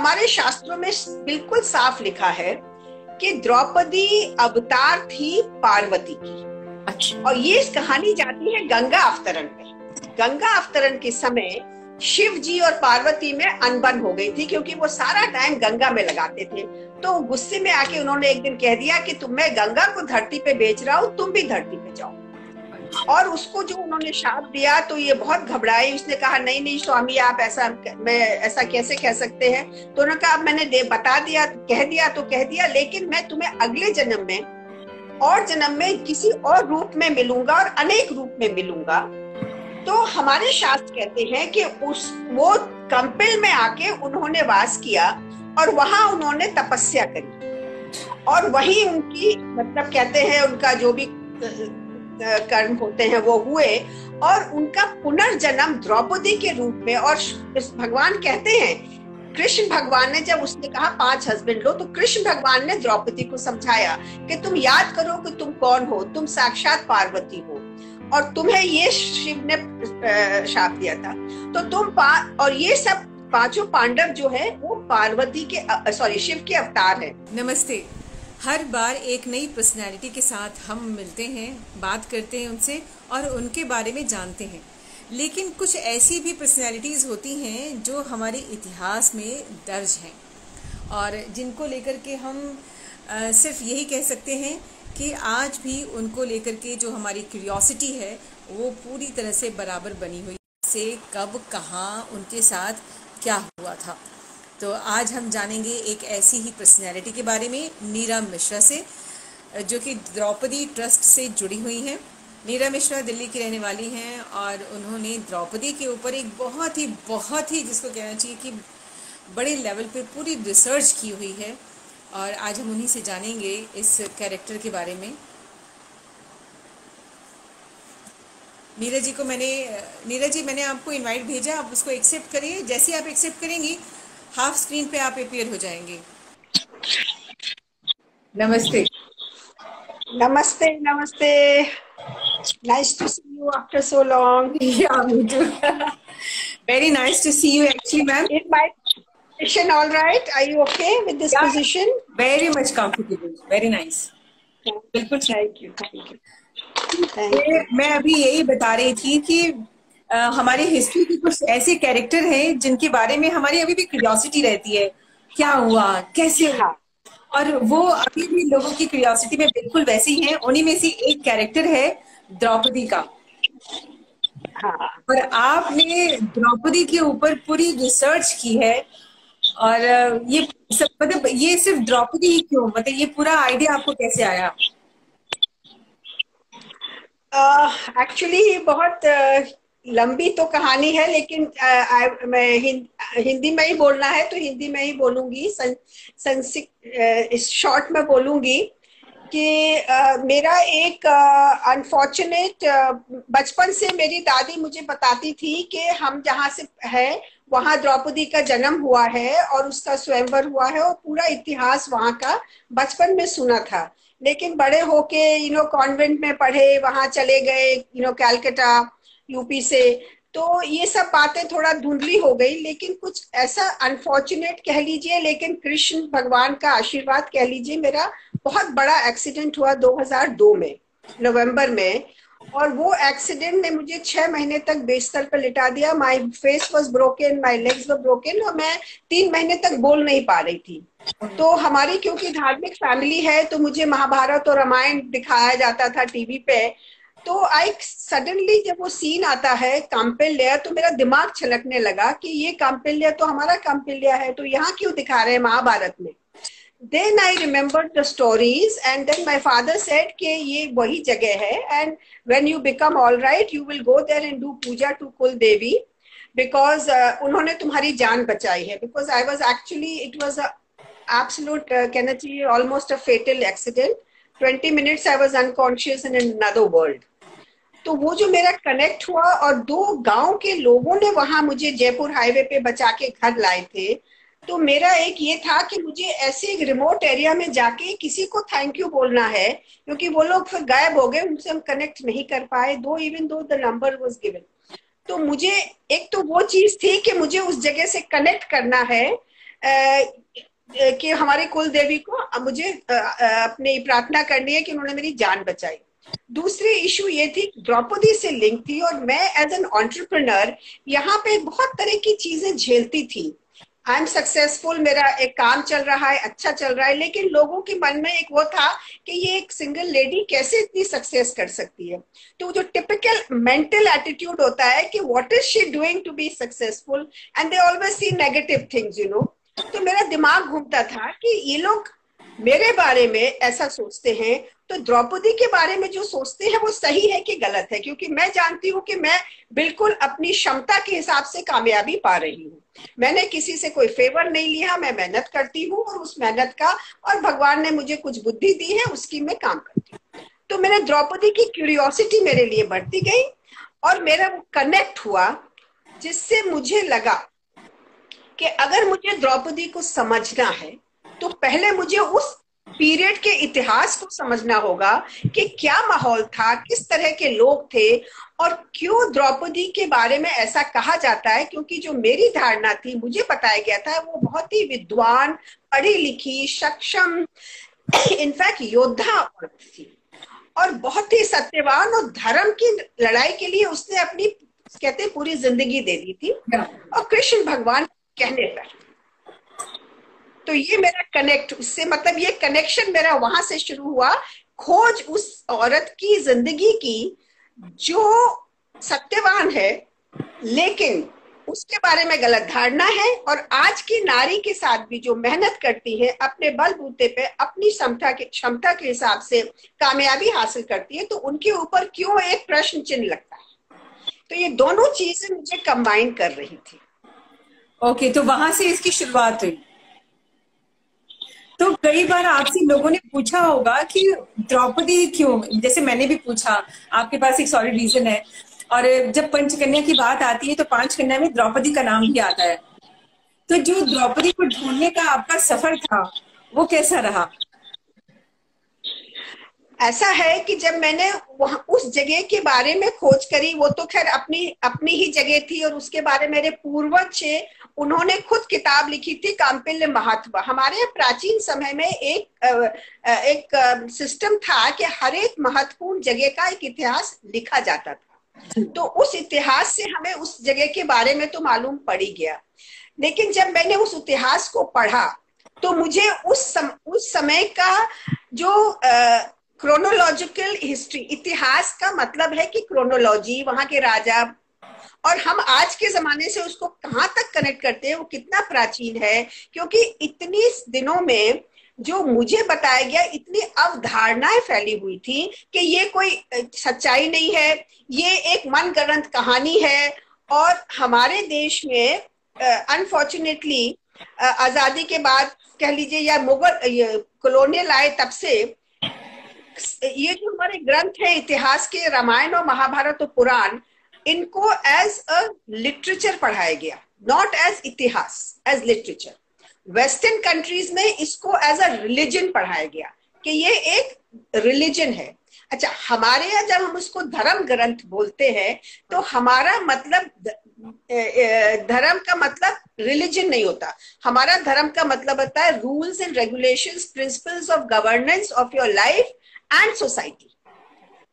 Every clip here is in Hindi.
हमारे शास्त्रों में बिल्कुल साफ लिखा है कि द्रौपदी अवतार थी पार्वती की। अच्छा। और ये कहानी जाती है गंगा अवतरण में। गंगा अवतरण के समय शिव जी और पार्वती में अनबन हो गई थी, क्योंकि वो सारा टाइम गंगा में लगाते थे। तो गुस्से में आके उन्होंने एक दिन कह दिया कि मैं गंगा को धरती पे बेच रहा हूँ, तुम भी धरती पे जाओ। और उसको जो उन्होंने शाप दिया तो ये बहुत घबराई। उसने कहा नहीं नहीं स्वामी, आप ऐसा, मैं ऐसा कैसे कह सकते हैं। तो उन्होंने कहा मैंने बता दिया, कह दिया तो कह दिया, लेकिन मैं तुम्हें अगले जन्म में और जन्म में किसी और रूप में मिलूंगा और अनेक रूप में मिलूंगा। तो हमारे शास्त्र कहते हैं कि वो कंपिल में आके उन्होंने वास किया और वहां उन्होंने तपस्या करी, और वही उनकी मतलब कहते हैं उनका जो भी कर्म होते हैं वो हुए, और उनका पुनर्जन्म द्रौपदी के रूप में। और भगवान कहते हैं, कृष्ण भगवान ने जब उसने कहा 5 हस्बैंड लो, तो कृष्ण भगवान ने द्रौपदी को समझाया कि तुम याद करो कि तुम कौन हो, तुम साक्षात पार्वती हो, और तुम्हें ये शिव ने शाप दिया था। तो तुम और ये सब 5 पांडव जो है वो पार्वती के शिव के अवतार है। नमस्ते। हर बार एक नई पर्सनैलिटी के साथ हम मिलते हैं, बात करते हैं उनसे और उनके बारे में जानते हैं। लेकिन कुछ ऐसी भी पर्सनैलिटीज़ होती हैं जो हमारे इतिहास में दर्ज हैं और जिनको लेकर के हम सिर्फ यही कह सकते हैं कि आज भी उनको लेकर के जो हमारी क्यूरियोसिटी है वो पूरी तरह से बराबर बनी हुई से कब कहाँ उनके साथ क्या हुआ था। तो आज हम जानेंगे एक ऐसी ही पर्सनैलिटी के बारे में, नीरा मिश्रा से, जो कि द्रौपदी ट्रस्ट से जुड़ी हुई हैं। नीरा मिश्रा दिल्ली की रहने वाली हैं और उन्होंने द्रौपदी के ऊपर एक बहुत ही जिसको कहना चाहिए कि बड़े लेवल पे पूरी रिसर्च की हुई है, और आज हम उन्हीं से जानेंगे इस कैरेक्टर के बारे में। नीरा जी मैंने आपको इनवाइट भेजा, आप उसको एक्सेप्ट करिए। जैसे आप एक्सेप्ट करेंगी हाफ स्क्रीन पे आप अपीयर हो जाएंगे। नमस्ते। नमस्ते नमस्ते, nice to see you after so long. Yeah, me too. Very nice to see you actually, ma'am. Is my position all right? Are you okay with this position? Very much comfortable. Very nice. बिल्कुल। Thank you. मैं अभी यही बता रही थी कि हमारी हिस्ट्री के कुछ ऐसे कैरेक्टर हैं जिनके बारे में हमारी अभी भी क्यूरियोसिटी रहती है, क्या हुआ, कैसे हुआ, और वो अभी भी लोगों की क्यूरियोसिटी में बिल्कुल वैसी हैं। उन्हीं में से एक कैरेक्टर है द्रौपदी का। और आपने द्रौपदी के ऊपर पूरी रिसर्च की है, और ये सब मतलब ये सिर्फ द्रौपदी ही क्यों, मतलब ये पूरा आइडिया आपको कैसे आया? एक्चुअली बहुत लंबी तो कहानी है, लेकिन मैं हिंदी में ही बोलना है तो हिंदी में ही बोलूंगी। शॉर्ट में बोलूंगी कि मेरा एक अनफॉर्चुनेट बचपन से मेरी दादी मुझे बताती थी कि हम जहाँ से है वहां द्रौपदी का जन्म हुआ है और उसका स्वयंवर हुआ है, और पूरा इतिहास वहां का बचपन में सुना था। लेकिन बड़े होके कॉन्वेंट में पढ़े, वहां चले गए कैलकाटा यूपी से, तो ये सब बातें थोड़ा धुंधली हो गई। लेकिन कुछ ऐसा अनफॉर्चुनेट कह लीजिए, लेकिन कृष्ण भगवान का आशीर्वाद कह लीजिए, मेरा बहुत बड़ा एक्सीडेंट हुआ 2002 में नवंबर में। और वो एक्सीडेंट ने मुझे 6 महीने तक बिस्तर पर लिटा दिया। My face was broken, my legs were broken, और मैं 3 महीने तक बोल नहीं पा रही थी। तो हमारी क्योंकि धार्मिक फैमिली है तो मुझे महाभारत और रामायण दिखाया जाता था टीवी पे। तो आई सडनली जब वो सीन आता है कौंपिल्य, तो मेरा दिमाग छलकने लगा कि ये कौंपिल्य तो हमारा कौंपिल्य है, तो यहाँ क्यों दिखा रहे हैं महाभारत में। Then I remembered the stories, and then my father said कि ये वही जगह है, and when you become all right, you will go there and do puja to Kul Devi, because उन्होंने तुम्हारी जान बचाई है। Because I was actually, it was a absolute कहना चाहिए almost a fatal accident. 20 minutes I was unconscious in another world. तो वो जो मेरा कनेक्ट हुआ, और 2 गांव के लोगों ने वहां मुझे जयपुर हाईवे पे बचा के घर लाए थे। तो मेरा एक ये था कि मुझे ऐसे एक रिमोट एरिया में जाके किसी को थैंक यू बोलना है, क्योंकि वो लोग फिर गायब हो गए, उनसे हम कनेक्ट नहीं कर पाए, even though the number was given. तो मुझे एक तो वो चीज थी कि मुझे उस जगह से कनेक्ट करना है, कि हमारे कुल देवी को मुझे अपनी प्रार्थना करनी है कि उन्होंने मेरी जान बचाई। दूसरी इशू ये थी, द्रौपदी से लिंक थी, और मैं एज एन एंटरप्रेन्योर यहाँ पे बहुत तरह की चीजें झेलती थी। आई एम सक्सेसफुल, मेरा एक काम चल रहा है, अच्छा चल रहा है, लेकिन लोगों के मन में एक वो था कि ये एक सिंगल लेडी कैसे इतनी सक्सेस कर सकती है। तो जो टिपिकल मेंटल एटीट्यूड होता है कि what is she doing to be successful, and they always see negative things, you know. तो मेरा दिमाग घूमता था कि ये लोग मेरे बारे में ऐसा सोचते हैं, तो द्रौपदी के बारे में जो सोचते हैं वो सही है कि गलत है, क्योंकि मैं जानती हूँ कि मैं बिल्कुल अपनी क्षमता के हिसाब से कामयाबी पा रही हूँ। मैंने किसी से कोई फेवर नहीं लिया, मैं मेहनत करती हूँ और उस मेहनत का, और भगवान ने मुझे कुछ बुद्धि दी है, उसकी मैं काम करती हूँ। तो मैंने द्रौपदी की क्यूरियोसिटी मेरे लिए बढ़ती गई, और मेरा वो कनेक्ट हुआ, जिससे मुझे लगा कि अगर मुझे द्रौपदी को समझना है तो पहले मुझे उस पीरियड के इतिहास को समझना होगा कि क्या माहौल था, किस तरह के लोग थे, और क्यों द्रौपदी के बारे में ऐसा कहा जाता है। क्योंकि जो मेरी धारणा थी, मुझे बताया गया था, वो बहुत ही विद्वान, पढ़ी लिखी, सक्षम, इनफैक्ट योद्धा औरत थी, और बहुत ही सत्यवान, और धर्म की लड़ाई के लिए उसने अपनी, कहते पूरी जिंदगी दे दी थी, और कृष्ण भगवान कहने पर। तो ये मेरा कनेक्ट, उससे मतलब ये कनेक्शन मेरा वहां से शुरू हुआ, खोज उस औरत की जिंदगी की जो सत्यवान है, लेकिन उसके बारे में गलत धारणा है, और आज की नारी के साथ भी जो मेहनत करती है, अपने बलबूते पे अपनी क्षमता के हिसाब से कामयाबी हासिल करती है, तो उनके ऊपर क्यों एक प्रश्न चिन्ह लगता है। तो ये दोनों चीजें मुझे कंबाइन कर रही थी। ओके, तो वहां से इसकी शुरुआत हुई। तो कई बार आपसे लोगों ने पूछा होगा कि द्रौपदी क्यों, जैसे मैंने भी पूछा, आपके पास एक सॉलिड रीजन है, और जब पंचकन्या की बात आती है तो पांच कन्या में द्रौपदी का नाम भी आता है। तो जो द्रौपदी को ढूंढने का आपका सफर था वो कैसा रहा? ऐसा है कि जब मैंने वहां उस जगह के बारे में खोज करी, वो तो खैर अपनी अपनी ही जगह थी, और उसके बारे में मेरे पूर्वज थे, उन्होंने खुद किताब लिखी थी, काम्पिल्य महात्मा। हमारे प्राचीन समय में एक सिस्टम था कि हर एक महत्वपूर्ण जगह का एक इतिहास लिखा जाता था। तो उस इतिहास से हमें उस जगह के बारे में तो मालूम पड़ ही गया। लेकिन जब मैंने उस इतिहास को पढ़ा, तो मुझे उस समय का जो क्रोनोलॉजिकल हिस्ट्री, इतिहास का मतलब है कि क्रोनोलॉजी, वहां के राजा, और हम आज के जमाने से उसको कहाँ तक कनेक्ट करते हैं, वो कितना प्राचीन है। क्योंकि इतनी दिनों में जो मुझे बताया गया, इतनी अवधारणाएं फैली हुई थी कि ये कोई सच्चाई नहीं है, ये एक मनगढ़ंत कहानी है। और हमारे देश में अनफॉर्चुनेटली आजादी के बाद कह लीजिए, या मुगल कॉलोनियल आए, तब से ये जो हमारे ग्रंथ है इतिहास के, रामायण और महाभारत और पुराण, इनको एज अ लिटरेचर पढ़ाया गया, नॉट एज इतिहास, एज लिटरेचर। वेस्टर्न कंट्रीज में इसको एज अ रिलीजन पढ़ाया गया कि ये एक रिलीजन है। अच्छा, हमारे यहाँ जब हम उसको धर्म ग्रंथ बोलते हैं, तो हमारा मतलब धर्म का मतलब रिलीजन नहीं होता। हमारा धर्म का मतलब होता है rules and regulations, principles of governance of your life and society.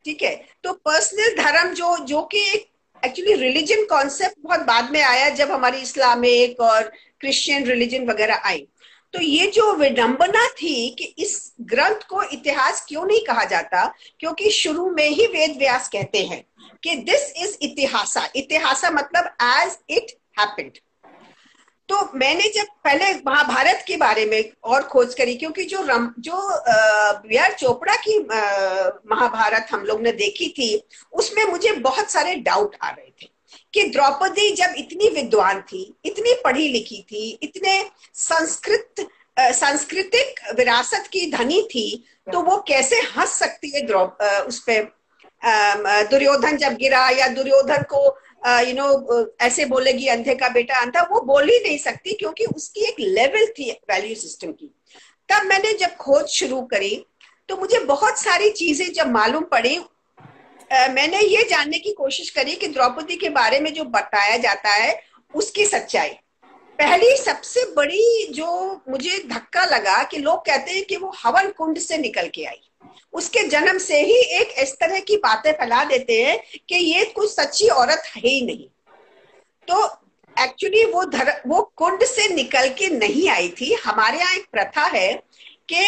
ठीक है, तो पर्सनल धर्म जो कि एक एक्चुअली रिलीजन कॉन्सेप्ट बहुत बाद में आया, जब हमारी इस्लामिक और क्रिश्चियन रिलीजन वगैरह आई। तो ये जो विडंबना थी कि इस ग्रंथ को इतिहास क्यों नहीं कहा जाता, क्योंकि शुरू में ही वेद व्यास कहते हैं कि दिस इज इतिहासा। इतिहासा मतलब एज इट हैपेंड। तो मैंने जब पहले महाभारत के बारे में और खोज करी, क्योंकि जो बी आर चोपड़ा की महाभारत हम लोग ने देखी थी, उसमें मुझे बहुत सारे डाउट आ रहे थे कि द्रौपदी जब इतनी विद्वान थी, इतनी पढ़ी लिखी थी, इतने सांस्कृतिक विरासत की धनी थी, तो वो कैसे हंस सकती है उस पे दुर्योधन जब गिरा, या दुर्योधन को ऐसे बोलेगी अंधे का बेटा अंधा, वो बोल ही नहीं सकती, क्योंकि उसकी एक लेवल थी वैल्यू सिस्टम की। तब मैंने जब खोज शुरू करी, तो मुझे बहुत सारी चीजें जब मालूम पड़ी, मैंने ये जानने की कोशिश करी कि द्रौपदी के बारे में जो बताया जाता है उसकी सच्चाई। पहली सबसे बड़ी जो मुझे धक्का लगा कि लोग कहते हैं कि वो हवन कुंड से निकल के आई, उसके जन्म से ही एक इस तरह की बातें फैला देते हैं कि ये कोई सच्ची औरत है ही नहीं। तो एक्चुअली वो कुंड से निकल के नहीं आई थी। हमारे यहाँ एक प्रथा है कि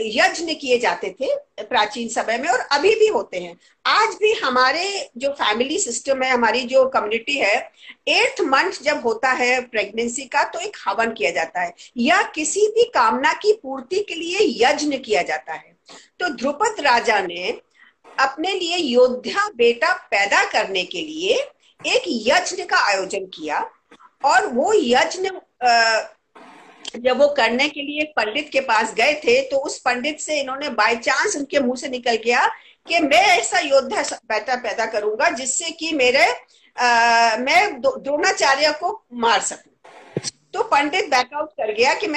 यज्ञ किए जाते थे प्राचीन समय में, और अभी भी होते हैं। आज भी हमारे जो फैमिली सिस्टम है, हमारी जो कम्युनिटी है, 8th मंथ जब होता है प्रेगनेंसी का तो एक हवन किया जाता है, या किसी भी कामना की पूर्ति के लिए यज्ञ किया जाता है। तो ध्रुपद राजा ने अपने लिए योद्धा बेटा पैदा करने के लिए एक यज्ञ का आयोजन किया, और वो यज्ञ जब वो करने के लिए पंडित के पास गए थे तो उस पंडित से इन्होंने बाय चांस उनके मुंह से निकल गया कि मैं ऐसा योद्धा बेटा पैदा करूंगा जिससे कि मैं द्रोणाचार्य को मार सकूं। तो पंडित बैकआउट कर गया कि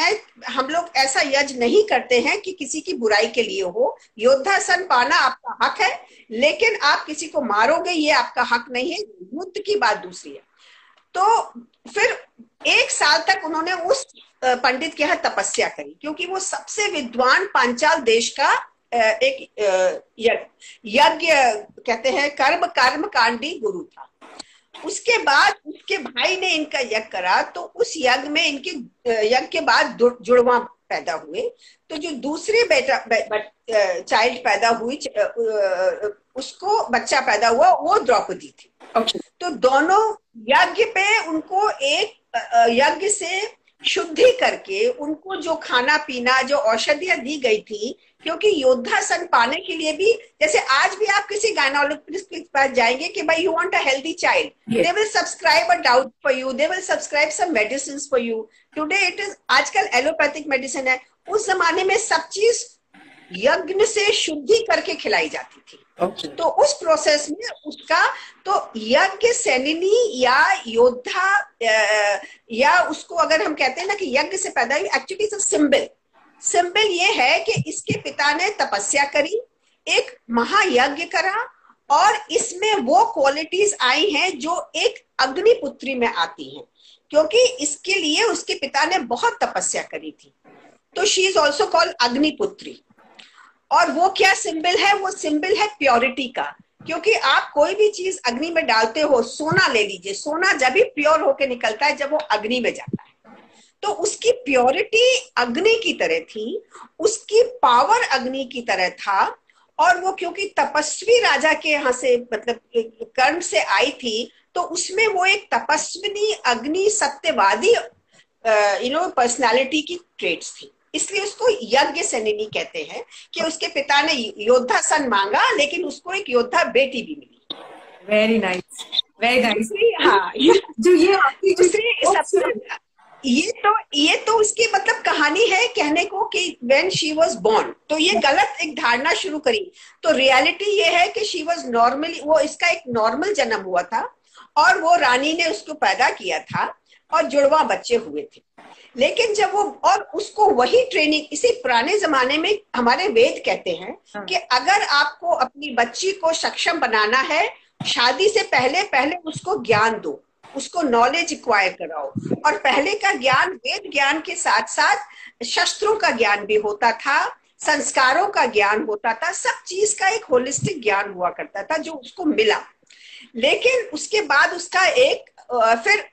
हम लोग ऐसा यज्ञ नहीं करते हैं कि किसी की बुराई के लिए हो। योद्धा सन पाना आपका हक है, लेकिन आप किसी को मारोगे ये आपका हक नहीं है। युद्ध की बात दूसरी है। तो फिर 1 साल तक उन्होंने उस पंडित के यहाँ तपस्या करी, क्योंकि वो सबसे विद्वान पांचाल देश का एक यज्ञ कहते हैं कर्म कांडी गुरु था। उसके बाद उसके भाई ने इनका यज्ञ करा, तो उस यज्ञ में इनके यज्ञ के बाद जुड़वा पैदा हुए। तो जो दूसरे चाइल्ड पैदा हुई, उसको बच्चा पैदा हुआ, वो द्रौपदी थी। तो दोनों यज्ञ पे उनको एक यज्ञ से शुद्धि करके उनको जो खाना पीना, जो औषधियां दी गई थी, क्योंकि योद्धा सन पाने के लिए भी, जैसे आज भी आप किसी गायनोलॉजिस्ट के पास जाएंगे कि भाई you want a healthy child, they will subscribe a doubt for you, they will subscribe some medicine for you. Today it is, आजकल एलोपैथिक मेडिसिन है, उस जमाने में सब चीज यज्ञ से शुद्धि करके खिलाई जाती थी। तो उस प्रोसेस में उसका तो यज्ञ सैनिनी या योद्धा, या उसको अगर हम कहते हैं ना कि यज्ञ से पैदा हुई, एक्चुअली इट्स अ सिंबल ये है कि इसके पिता ने तपस्या करी, एक महायज्ञ करा, और इसमें वो क्वालिटीज आई हैं जो एक अग्निपुत्री में आती हैं, क्योंकि इसके लिए उसके पिता ने बहुत तपस्या करी थी। तो शी इज ऑल्सो कॉल्ड अग्निपुत्री। और वो क्या सिंबल है? वो सिंबल है प्योरिटी का, क्योंकि आप कोई भी चीज अग्नि में डालते हो, सोना ले लीजिए, सोना जब भी प्योर होके निकलता है जब वो अग्नि में जाता है। तो उसकी प्योरिटी अग्नि की तरह थी, उसकी पावर अग्नि की तरह था, और वो क्योंकि तपस्वी राजा के यहाँ से, मतलब कर्म से आई थी, तो उसमें वो एक तपस्विनी, अग्नि, सत्यवादी पर्सनालिटी की ट्रेट्स थी। इसलिए उसको यज्ञ सैनिनी कहते हैं कि उसके पिता ने योद्धा सन मांगा, लेकिन उसको एक योद्धा बेटी भी मिली। Very nice, very nice. हाँ, जो ये आपकी ये तो उसकी मतलब कहानी है कहने को कि व्हेन शी वाज बोर्न, तो ये गलत एक धारणा शुरू करी। तो रियलिटी ये है कि शी वाज नॉर्मली, वो इसका एक नॉर्मल जन्म हुआ था, और वो रानी ने उसको पैदा किया था, और जुड़वा बच्चे हुए थे। लेकिन जब वो, और उसको वही ट्रेनिंग, इसी पुराने जमाने में हमारे वेद कहते हैं कि अगर आपको अपनी बच्ची को सक्षम बनाना है, शादी से पहले पहले उसको ज्ञान दो, उसको नॉलेज एक्वायर कराओ। और पहले का ज्ञान वेद ज्ञान के साथ साथ शस्त्रों का ज्ञान भी होता था, संस्कारों का ज्ञान होता था, सब चीज का एक होलिस्टिक ज्ञान हुआ करता था जो उसको मिला। लेकिन उसके बाद उसका एक फिर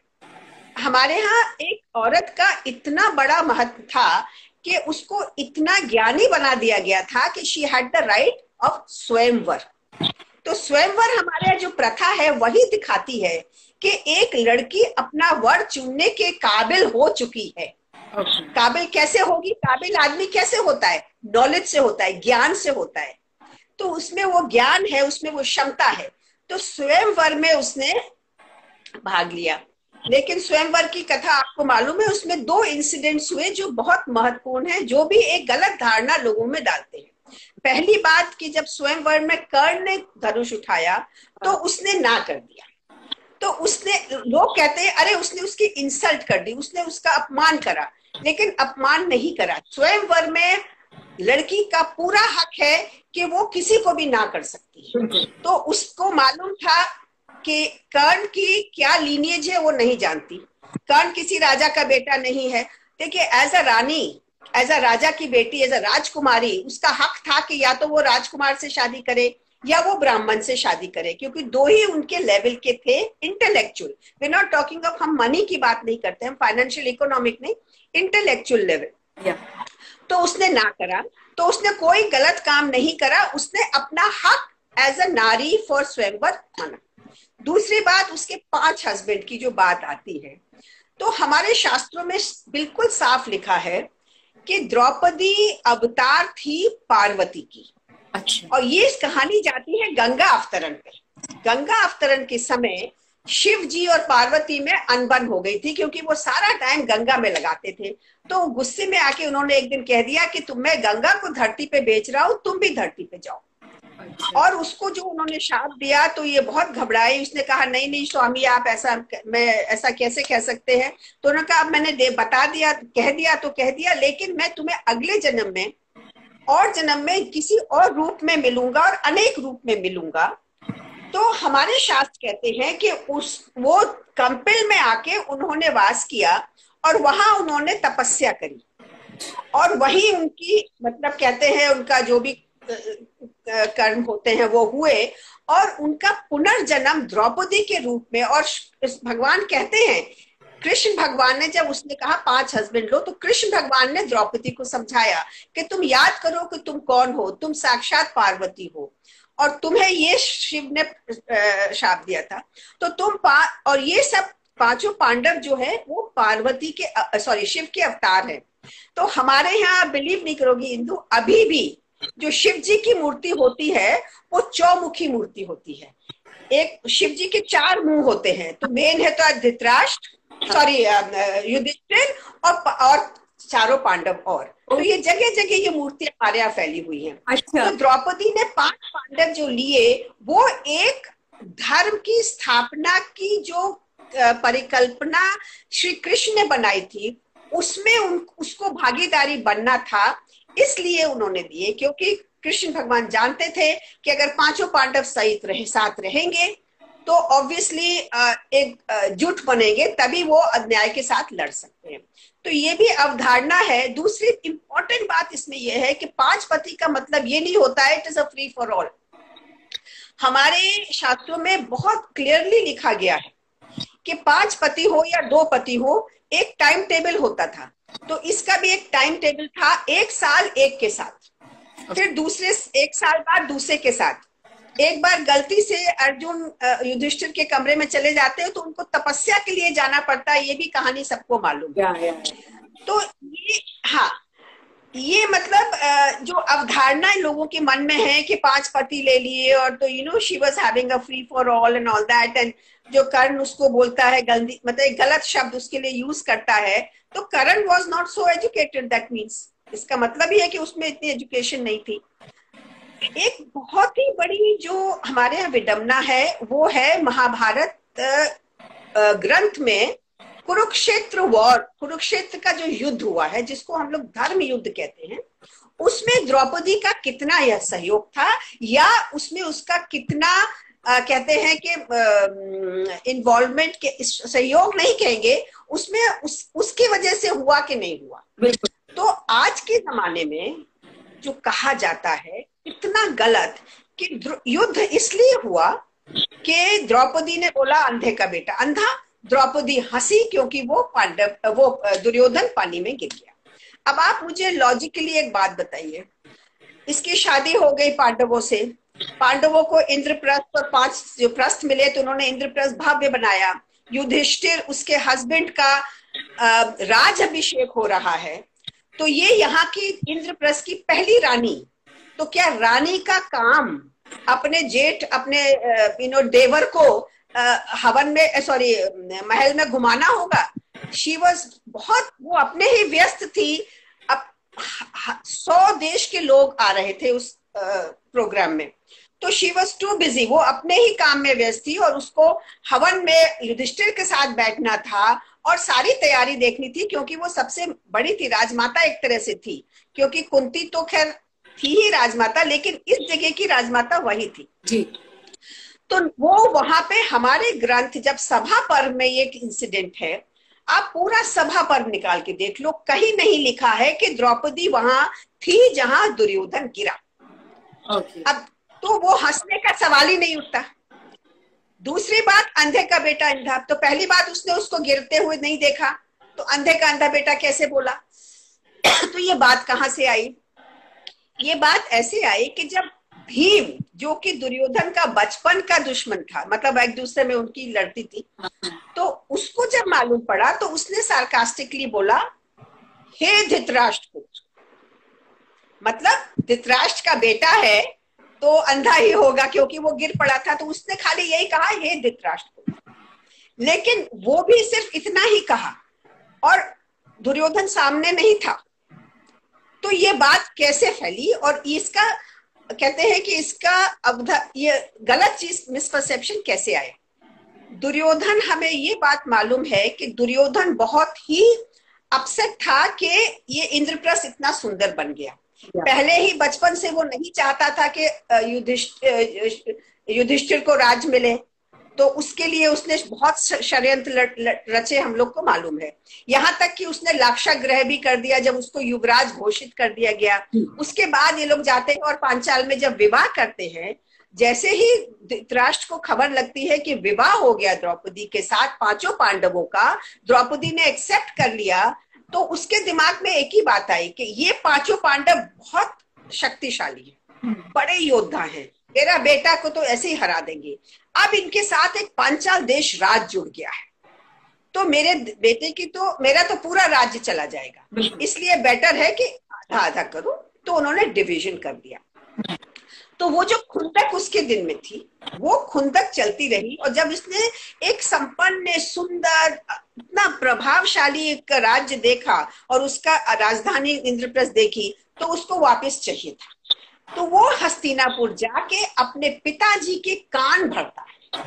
हमारे यहाँ एक औरत का इतना बड़ा महत्व था कि उसको इतना ज्ञानी बना दिया गया था कि she had the right of स्वयंवर। तो स्वयंवर हमारे यहाँ जो प्रथा है वही दिखाती है कि एक लड़की अपना वर चुनने के काबिल हो चुकी है। काबिल कैसे होगी? काबिल आदमी कैसे होता है? नॉलेज से होता है, ज्ञान से होता है। तो उसमें वो ज्ञान है, उसमें वो क्षमता है। तो स्वयंवर में उसने भाग लिया। लेकिन स्वयंवर की कथा आपको मालूम है, उसमें 2 इंसिडेंट्स हुए जो बहुत महत्वपूर्ण है, जो भी एक गलत धारणा लोगों में डालते हैं। पहली बात कि जब स्वयंवर में कर्ण ने धनुष उठाया तो उसने ना कर दिया। तो उसने, लोग कहते हैं अरे उसने उसकी इंसल्ट कर दी, उसने उसका अपमान करा, लेकिन अपमान नहीं करा। स्वयंवर में लड़की का पूरा हक है कि वो किसी को भी ना कर सकती है। तो उसको मालूम था कि कर्ण की क्या लीनिएज है वो नहीं जानती, कर्ण किसी राजा का बेटा नहीं है। देखिए, as a Rani, as a राजा की बेटी, एज अ राजकुमारी, उसका हक था कि या तो वो राजकुमार से शादी करे या वो ब्राह्मण से शादी करे, क्योंकि दो ही उनके लेवल के थे intellectual. We not talking of, हम मनी की बात नहीं करते, हम फाइनेंशियल इकोनॉमिक नहीं, इंटेलेक्चुअल लेवल। तो उसने ना करा, तो उसने कोई गलत काम नहीं करा, उसने अपना हक एज अ नारी फॉर स्वयंवर माना। दूसरी बात, उसके 5 हस्बैंड की जो बात आती है, तो हमारे शास्त्रों में बिल्कुल साफ लिखा है कि द्रौपदी अवतार थी पार्वती की। अच्छा। और ये कहानी जाती है गंगा अवतरण पे। गंगा अवतरण के समय शिव जी और पार्वती में अनबन हो गई थी, क्योंकि वो सारा टाइम गंगा में लगाते थे। तो गुस्से में आके उन्होंने एक दिन कह दिया कि मैं गंगा को धरती पे बेच रहा हूं, तुम भी धरती पे जाओ। अच्छा। और उसको जो उन्होंने शाप दिया, तो ये बहुत घबराई। उसने कहा नहीं नहीं स्वामी, आप ऐसा, मैं ऐसा कैसे कह सकते हैं। तो उन्होंने कहा अब मैंने बता दिया, कह दिया तो कह दिया, लेकिन मैं तुम्हें अगले जन्म में और जन्म में किसी और रूप में मिलूंगा और अनेक रूप में मिलूंगा। तो हमारे शास्त्र कहते हैं कि वो कंपिल में आके उन्होंने वास किया और वहां उन्होंने तपस्या करी, और वही उनकी मतलब कहते हैं उनका जो भी कर्म होते हैं वो हुए, और उनका पुनर्जन्म द्रौपदी के रूप में। और भगवान कहते हैं, कृष्ण भगवान ने जब उसने कहा 5 हस्बैंड लो, तो कृष्ण भगवान ने द्रौपदी को समझाया कि तुम याद करो कि तुम कौन हो, तुम साक्षात पार्वती हो, और तुम्हें ये शिव ने शाप दिया था। तो और ये सब 5 पांडव जो है वो पार्वती के शिव के अवतार है। तो हमारे यहाँ बिलीव नहीं करोगी इंदु, अभी भी जो शिव जी की मूर्ति होती है वो चौमुखी मूर्ति होती है। एक शिव जी के 4 मुंह होते हैं, तो मेन है तो धृतराष्ट्र, युधिष्ठिर और 4 पांडव। और तो ये जगह जगह ये मूर्ति हमारे यहाँ फैली हुई है। अच्छा। तो द्रौपदी ने 5 पांडव जो लिए, वो एक धर्म की स्थापना की जो परिकल्पना श्री कृष्ण ने बनाई थी, उसमें उसको भागीदारी बनना था, इसलिए उन्होंने दिए। क्योंकि कृष्ण भगवान जानते थे कि अगर 5 पांडव साथ रहेंगे तो ऑब्वियसली एक जुट बनेंगे, तभी वो अन्याय के साथ लड़ सकते हैं। तो ये भी अवधारणा है। दूसरी इंपॉर्टेंट बात इसमें यह है कि 5 पति का मतलब ये नहीं होता है it is a free for all. हमारे शास्त्रों में बहुत क्लियरली लिखा गया है कि 5 पति हो या 2 पति हो, एक टाइम टेबल होता था। तो इसका भी एक टाइम टेबल था, 1 साल एक के साथ, फिर दूसरे 1 साल बाद दूसरे के साथ। एक बार गलती से अर्जुन युधिष्ठिर के कमरे में चले जाते हैं तो उनको तपस्या के लिए जाना पड़ता है, ये भी कहानी सबको मालूम है। तो ये, हाँ, ये मतलब जो अवधारणा लोगों के मन में है कि 5 पति ले लिए, और तो she was having a free for all and all that, and जो कर्ण उसको बोलता है मतलब गलत शब्द उसके लिए यूज करता है, तो Karna was not so educated, that means इसका मतलब ही है कि उसमें इतनी एजुकेशन नहीं थी। एक बहुत ही बड़ी जो हमारे यहाँ विडंबना है वो है महाभारत ग्रंथ में कुरुक्षेत्र वॉर, कुरुक्षेत्र का जो युद्ध हुआ है, जिसको हम लोग धर्म युद्ध कहते हैं, उसमें द्रौपदी का कितना यह सहयोग था, या उसमें उसका कितना कहते हैं कि इन्वॉल्वमेंट के, सहयोग नहीं कहेंगे, उसमें उसकी वजह से हुआ कि नहीं हुआ। तो आज के जमाने में जो कहा जाता है इतना गलत कि युद्ध इसलिए हुआ कि द्रौपदी ने बोला अंधे का बेटा अंधा, द्रौपदी हंसी क्योंकि वो दुर्योधन पानी में गिर गया। अब आप मुझे लॉजिकली एक बात बताइए, इसकी शादी हो गई पांडवों से, पांडवों को इंद्रप्रस्थ और 5 जो प्रस्थ मिले तो उन्होंने इंद्रप्रस्थ भव्य बनाया। युधिष्ठिर उसके हस्बैंड का राज अभिषेक हो रहा है, तो ये यहाँ की इंद्रप्रस्थ की पहली रानी, तो क्या रानी का काम अपने जेठ अपने देवर को हवन में महल में घुमाना होगा? शी वॉज बहुत, वो अपने ही व्यस्त थी। अब 100 देश के लोग आ रहे थे उस प्रोग्राम में, तो शी वॉज टू बिजी, वो अपने ही काम में व्यस्त थी, और उसको हवन में युधिष्ठिर के साथ बैठना था और सारी तैयारी देखनी थी, क्योंकि वो सबसे बड़ी थी, राजमाता एक तरह से थी, क्योंकि कुंती तो खैर थी ही राजमाता, लेकिन इस जगह की राजमाता वही थी जी। तो वो वहां पे हमारे ग्रंथ, जब सभा पर्व में ये इंसिडेंट है, आप पूरा सभा पर निकाल के देख लो, कहीं नहीं लिखा है कि द्रौपदी वहां थी जहां दुर्योधन गिरा। अब तो वो हंसने का सवाल ही नहीं उठता। दूसरी बात, अंधे का बेटा अंधा, तो पहली बात उसने उसको गिरते हुए नहीं देखा, तो अंधे का अंधा बेटा कैसे बोला? तो ये बात कहां से आई? ये बात ऐसे आई कि जब भीम, जो कि दुर्योधन का बचपन का दुश्मन था, मतलब एक दूसरे में उनकी लड़ती थी, तो उसको जब मालूम पड़ा तो उसने सार्कास्टिकली बोला, हे धृतराष्ट्र पुत्र, मतलब धृतराष्ट्र का बेटा है तो अंधा ही होगा क्योंकि वो गिर पड़ा था, तो उसने खाली यही कहा, हे धृतराष्ट्र पुत्र। लेकिन वो भी सिर्फ इतना ही कहा और दुर्योधन सामने नहीं था। तो ये बात कैसे फैली? और इसका कहते हैं कि इसका ये गलत चीज, मिसपरसेप्शन कैसे आया? दुर्योधन, हमें ये बात मालूम है कि दुर्योधन बहुत ही अपसेट था कि ये इंद्रप्रस्थ इतना सुंदर बन गया। पहले ही बचपन से वो नहीं चाहता था कि युधिष्ठिर को राज मिले, तो उसके लिए उसने बहुत षड्यंत्र रचे, हम लोग को मालूम है। यहाँ तक कि उसने लाक्षागृह भी कर दिया जब उसको युवराज घोषित कर दिया गया। उसके बाद ये लोग जाते हैं और पांचाल में जब विवाह करते हैं, जैसे ही धृतराष्ट्र को खबर लगती है कि विवाह हो गया द्रौपदी के साथ पांचों पांडवों का, द्रौपदी ने एक्सेप्ट कर लिया, तो उसके दिमाग में एक ही बात आई कि ये पांचों पांडव बहुत शक्तिशाली हैं, बड़े योद्धा हैं, मेरा बेटा को तो ऐसे ही हरा देंगे। अब इनके साथ एक पांचाल देश राज जुड़ गया है, तो मेरे बेटे की तो, मेरा तो पूरा राज्य चला जाएगा, इसलिए बेटर है कि आधा आधा करो। तो उन्होंने डिवीजन कर दिया। तो वो जो खुंदक उसके दिन में थी, वो खुंदक चलती रही, और जब इसने एक संपन्न, सुंदर, इतना प्रभावशाली एक राज्य देखा और उसका राजधानी इंद्रप्रस्थ देखी, तो उसको वापस चाहिए था। तो वो हस्तिनापुर जाके अपने पिताजी के कान भरता है।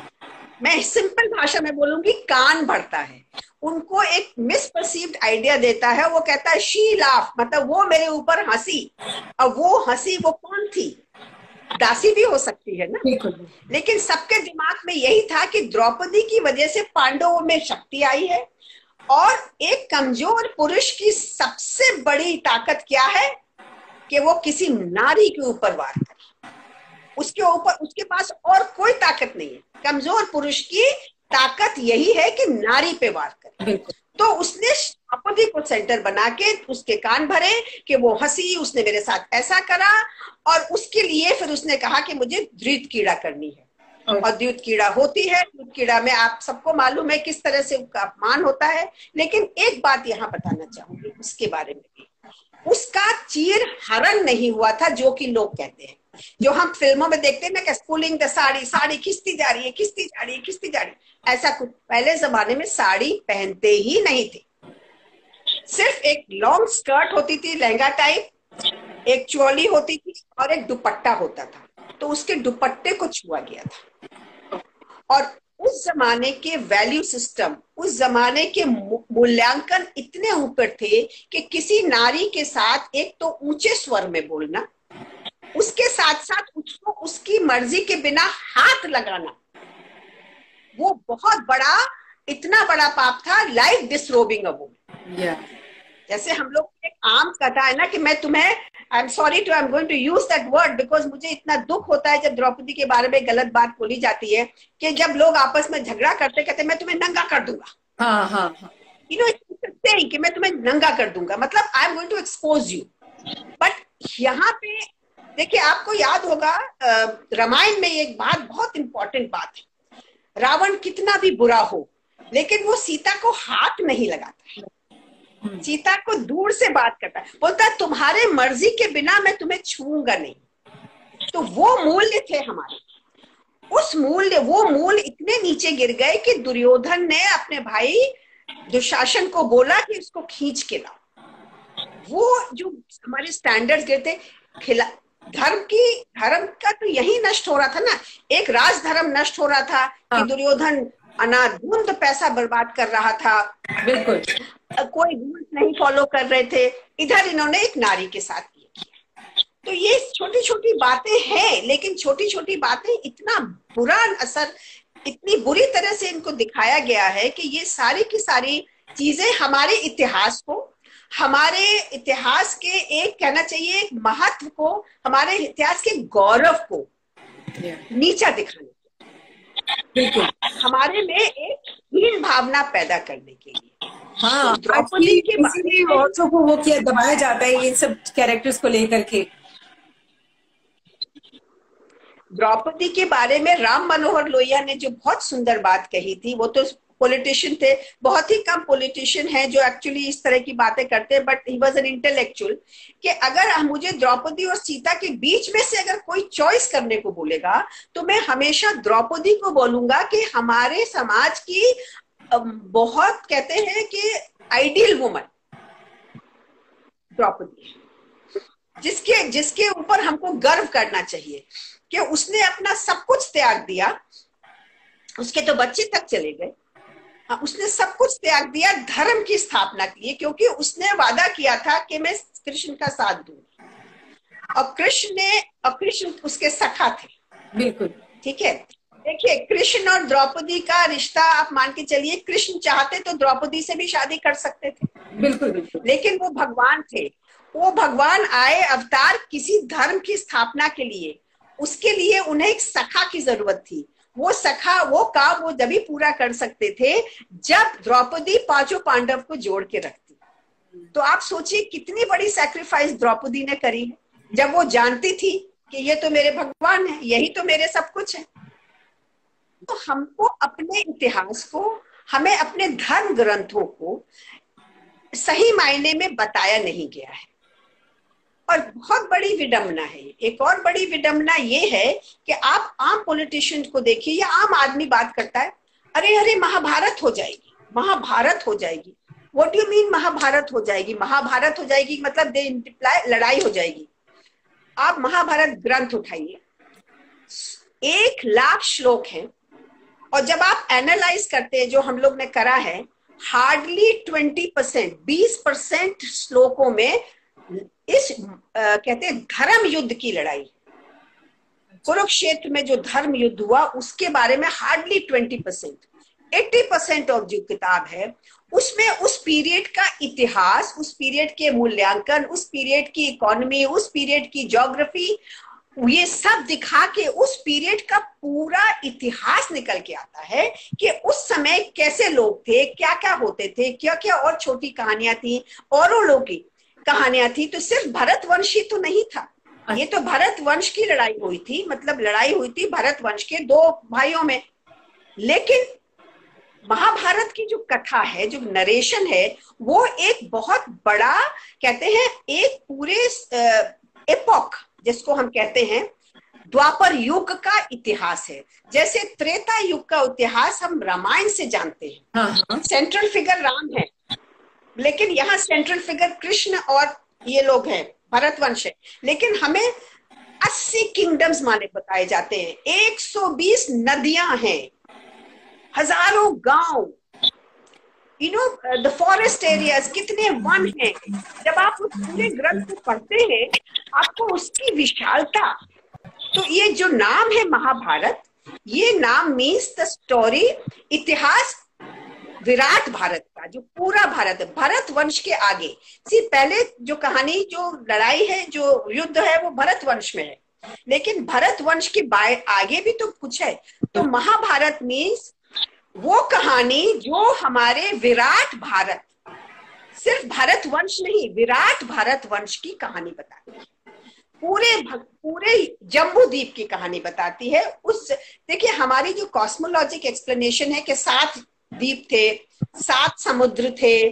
मैं सिंपल भाषा में बोलूंगी, कान भरता है। उनको एक मिसपर्सीव्ड आइडिया देता है। वो कहता है शी लाफ, मतलब वो मेरे ऊपर हंसी। और वो हंसी वो कौन थी? दासी भी हो सकती है ना, लेकिन सबके दिमाग में यही था कि द्रौपदी की वजह से पांडवों में शक्ति आई है। और एक कमजोर पुरुष की सबसे बड़ी ताकत क्या है? कि वो किसी नारी के ऊपर वार करे। उसके पास और कोई ताकत नहीं है। कमजोर पुरुष की ताकत यही है कि नारी पे वार करे। तो उसने द्रौपदी को सेंटर बना के उसके कान भरे कि वो हंसी, उसने मेरे साथ ऐसा करा, और उसके लिए फिर उसने कहा कि मुझे द्रुत कीड़ा करनी है। और द्रुत कीड़ा होती है। द्रुत कीड़ा में आप सबको मालूम है किस तरह से उसका अपमान होता है। लेकिन एक बात यहाँ बताना चाहूंगी उसके बारे में भी, उसका चीर हरण नहीं हुआ था, जो कि लोग कहते हैं, जो हम फिल्मों में देखते हैं ना कि पुलिंग द साड़ी, साड़ी खिंचती जा रही है, खिंचती जा रही है, खिंचती जा रही है। ऐसा कुछ पहले जमाने में साड़ी पहनते ही नहीं थे। सिर्फ एक लॉन्ग स्कर्ट होती थी, लहंगा टाइप, एक चोली होती थी और एक दुपट्टा होता था। तो उसके दुपट्टे को छुआ गया था। और उस जमाने के वैल्यू सिस्टम, उस जमाने के मूल्यांकन इतने ऊपर थे कि किसी नारी के साथ एक तो ऊंचे स्वर में बोलना, उसके साथ साथ उसको उसकी मर्जी के बिना हाथ लगाना, वो बहुत बड़ा, इतना बड़ा पाप था, लाइक डिसरोबिंग अ वुमन। जैसे हम लोग एक आम कथा है ना कि मैं तुम्हें, I am sorry to, I am going to use that word because मुझे इतना दुख होता है जब द्रौपदी के बारे में गलत बात बोली जाती है, कि जब लोग आपस में झगड़ा करते कहते मैं तुम्हें नंगा कर दूंगा। यू नो, कि मैं तुम्हें नंगा कर दूंगा, मतलब I am going to expose you. But यहाँ पे देखिए, आपको याद होगा रामायण में एक बात, बहुत इंपॉर्टेंट बात है, रावण कितना भी बुरा हो लेकिन वो सीता को हाथ नहीं लगाता है, सीता को दूर से बात करता है, बोलता है तुम्हारे मर्जी के बिना मैं तुम्हें छूऊंगा नहीं। तो वो मूल्य थे हमारे, वो मूल्य इतने नीचे गिर गए कि दुर्योधन ने अपने भाई दुशासन को बोला कि उसको खींच के लाओ। वो जो हमारे स्टैंडर्ड्स गिरते, धर्म का तो यही नष्ट हो रहा था ना। एक राजधर्म नष्ट हो रहा था कि दुर्योधन अनाधुंध पैसा बर्बाद कर रहा था, बिल्कुल कोई रूल्स नहीं फॉलो कर रहे थे। इधर इन्होंने एक नारी के साथ ये किया। तो ये छोटी छोटी बातें हैं, लेकिन छोटी छोटी बातें इतना बुरा असर, इतनी बुरी तरह से इनको दिखाया गया है कि ये सारी की सारी चीजें हमारे इतिहास को, हमारे इतिहास के एक कहना चाहिए एक महत्व को, हमारे इतिहास के गौरव को नीचा दिखाने, बिल्कुल हमारे में एक हीन भावना पैदा करने के लिए। हाँ, तो द्रौपदी के बारे में औरतों को वो किया दबाया जाता है इन सब कैरेक्टर्स को लेकर के। द्रौपदी के बारे में राम मनोहर लोहिया ने जो बहुत सुंदर बात कही थी, वो तो पॉलिटिशियन थे, बहुत ही कम पॉलिटिशियन हैं जो एक्चुअली इस तरह की बातें करते हैं, but he was an intellectual, कि अगर मुझे द्रौपदी और सीता के बीच में से अगर कोई चॉइस करने को बोलेगा तो मैं हमेशा द्रौपदी को बोलूंगा कि हमारे समाज की बहुत कहते हैं कि आइडियल वुमन द्रौपदी, जिसके ऊपर हमको गर्व करना चाहिए कि उसने अपना सब कुछ त्याग दिया। उसके तो बच्चे तक चले गए, उसने सब कुछ त्याग दिया धर्म की स्थापना के लिए, क्योंकि उसने वादा किया था कि मैं कृष्ण का साथ दूंगी, और कृष्ण उसके सखा थे। बिल्कुल ठीक है, देखिए कृष्ण और द्रौपदी का रिश्ता आप मान के चलिए, कृष्ण चाहते तो द्रौपदी से भी शादी कर सकते थे, बिल्कुल बिल्कुल, लेकिन वो भगवान थे, वो भगवान आए अवतार किसी धर्म की स्थापना के लिए, उसके लिए उन्हें एक सखा की जरूरत थी। वो सखा वो काम वो जब पूरा कर सकते थे जब द्रौपदी पांचों पांडव को जोड़ के रखती। तो आप सोचिए कितनी बड़ी सैक्रिफाइस द्रौपदी ने करी है, जब वो जानती थी कि ये तो मेरे भगवान है, यही तो मेरे सब कुछ है। तो हमको अपने इतिहास को, हमें अपने धर्म ग्रंथों को सही मायने में बताया नहीं गया है, और बहुत बड़ी विडंबना है। एक और बड़ी विडंबना ये है कि आप आम पॉलिटिशियन को देखिए या आम आदमी बात करता है, अरे अरे महाभारत हो जाएगी, महाभारत हो जाएगी। What do you mean Mahabharat हो जाएगी? महाभारत हो जाएगी मतलब दे इंप्लाई लड़ाई हो जाएगी। आप महाभारत ग्रंथ उठाइए, 1,00,000 श्लोक हैं, और जब आप एनालाइज करते हैं जो हम लोग ने करा है, हार्डली 20%, 20% श्लोकों में इस कहते हैं धर्म युद्ध की लड़ाई, कुरुक्षेत्र में जो धर्म युद्ध हुआ उसके बारे में हार्डली 20%, 80% ऑफ जो किताब है उसमें उस पीरियड का इतिहास, उस पीरियड के मूल्यांकन, उस पीरियड की इकोनॉमी, उस पीरियड की ज्योग्राफी, ये सब दिखा के उस पीरियड का पूरा इतिहास निकल के आता है कि उस समय कैसे लोग थे, क्या क्या होते थे, क्या क्या और छोटी कहानियां थी, औरों लोगों की कहानियां थी। तो सिर्फ भरत वंश ही तो नहीं था, ये तो भरत वंश की लड़ाई हुई थी, मतलब लड़ाई हुई थी भरत वंश के 2 भाइयों में। लेकिन महाभारत की जो कथा है, जो नरेशन है, वो एक बहुत बड़ा कहते हैं एक पूरे एपॉक जिसको हम कहते हैं द्वापर युग का इतिहास है। जैसे त्रेता युग का इतिहास हम रामायण से जानते हैं। हाँ। सेंट्रल फिगर राम है, लेकिन यहाँ सेंट्रल फिगर कृष्ण और ये लोग हैं, भरतवंश है। लेकिन हमें 80 किंगडम्स माने बताए जाते हैं, 120 नदियां हैं, हजारों गांव, द फॉरेस्ट एरियाज, कितने वन हैं। जब आप उस पूरे ग्रंथ को पढ़ते हैं आपको उसकी विशालता, तो ये जो नाम है महाभारत, ये नाम मीन्स द स्टोरी, इतिहास विराट भारत का, जो पूरा भारत है, भरत वंश के आगे। पहले जो कहानी, जो लड़ाई है, जो युद्ध है, वो भरत वंश में है, लेकिन भरत वंश के आगे भी तो कुछ है। तो महाभारत मीन्स वो कहानी जो हमारे विराट भारत, सिर्फ भारत वंश नहीं, विराट भारत वंश की कहानी बताती है, पूरे जम्बू द्वीप की कहानी बताती है। उस देखिए हमारी जो कॉस्मोलॉजिक एक्सप्लेनेशन है कि 7 द्वीप थे, 7 समुद्र थे,